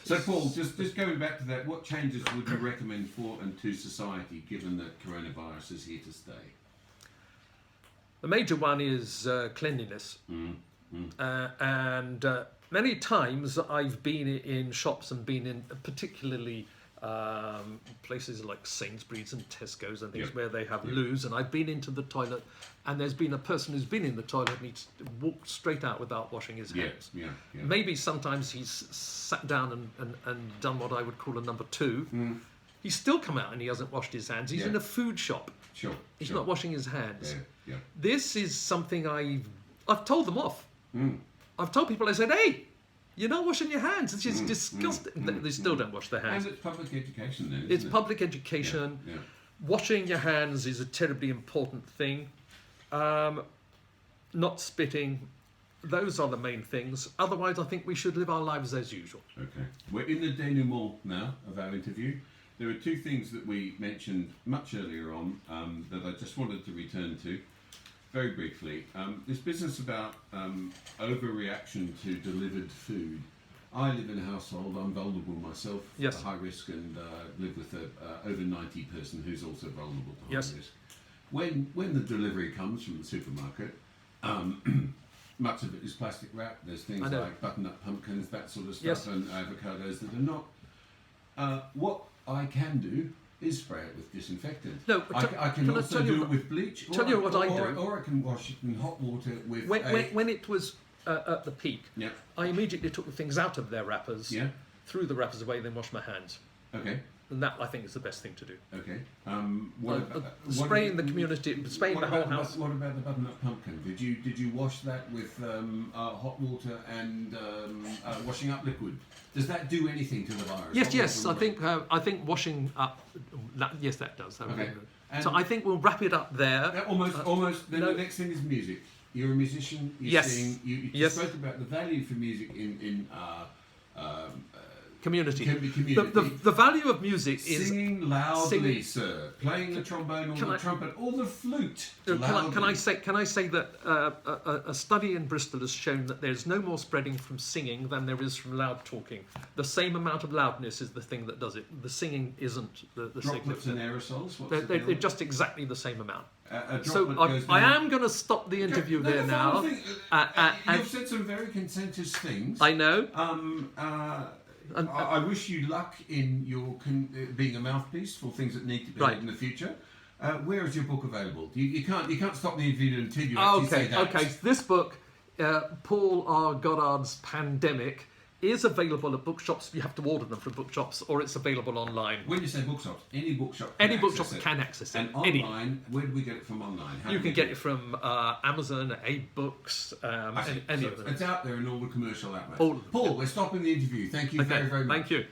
A: So, Paul, just going back to that, what changes would you recommend for and to society, given that coronavirus is here to stay?
B: The major one is cleanliness. And many times I've been in shops and been in particularly places like Sainsbury's and Tesco's and things where they have loos, and I've been into the toilet and there's been a person who's been in the toilet and he's walked straight out without washing his hands. Maybe sometimes he's sat down and done what I would call a number two. He's still come out and he hasn't washed his hands. He's in a food shop. He's not washing his hands. This is something I've told them off. I've told people, I said, hey, you're not washing your hands. This is disgusting. They still don't wash their hands.
A: And it's public education then, isn't
B: It's
A: it?
B: public education. Washing your hands is a terribly important thing. Not spitting. Those are the main things. Otherwise, I think we should live our lives as usual.
A: Okay. We're in the denouement now of our interview. There are two things that we mentioned much earlier on that I just wanted to return to. Very briefly, this business about overreaction to delivered food. I live in a household, I'm vulnerable myself, high risk, and live with an over 90 person who's also vulnerable to high risk. When the delivery comes from the supermarket, much of it is plastic wrap. There's things like butternut pumpkins, that sort of stuff, and avocados that are not. What I can do is spray it with disinfectant.
B: No,
A: I can also do it with bleach.
B: Tell you what I do.
A: Or I can wash it in hot water with.
B: When it was at the peak, I immediately took the things out of their wrappers, threw the wrappers away, then washed my hands.
A: Okay.
B: And that, I think, is the best thing to do.
A: Okay.
B: Spraying the community, spraying the whole house.
A: What about the butternut pumpkin? Did you wash that with hot water and washing up liquid? Does that do anything to the virus?
B: Yes. I think washing up. Yes, that does.
A: Okay.
B: So I think we'll wrap it up there.
A: Almost. Then the next thing is music. You're a musician. You sing. You spoke about the value for music in
B: community. The value of music is
A: singing loudly, sir. Playing the trombone or the trumpet or the flute.
B: Can I say that a study in Bristol has shown that there's no more spreading from singing than there is from loud talking. The same amount of loudness is the thing that does it. The singing isn't the
A: droplets and aerosols.
B: They're just exactly the same amount.
A: So
B: I am going to stop the interview there now.
A: You've said some very contentious things.
B: I know.
A: I wish you luck in your being a mouthpiece for things that need to be heard in the future. Where is your book available? You can't stop the interview until you actually say that.
B: Okay. This book, Paul R. Goddard's Pandemic, is available at bookshops. You have to order them from bookshops, or it's available online.
A: When you say bookshops, any bookshop
B: can access it.
A: And online, where do we get it from online?
B: You can get it from Amazon, A-Books, any of them.
A: It's out there in all the commercial outlets.
B: Paul,
A: we're stopping the interview. Thank you very much.
B: Thank you.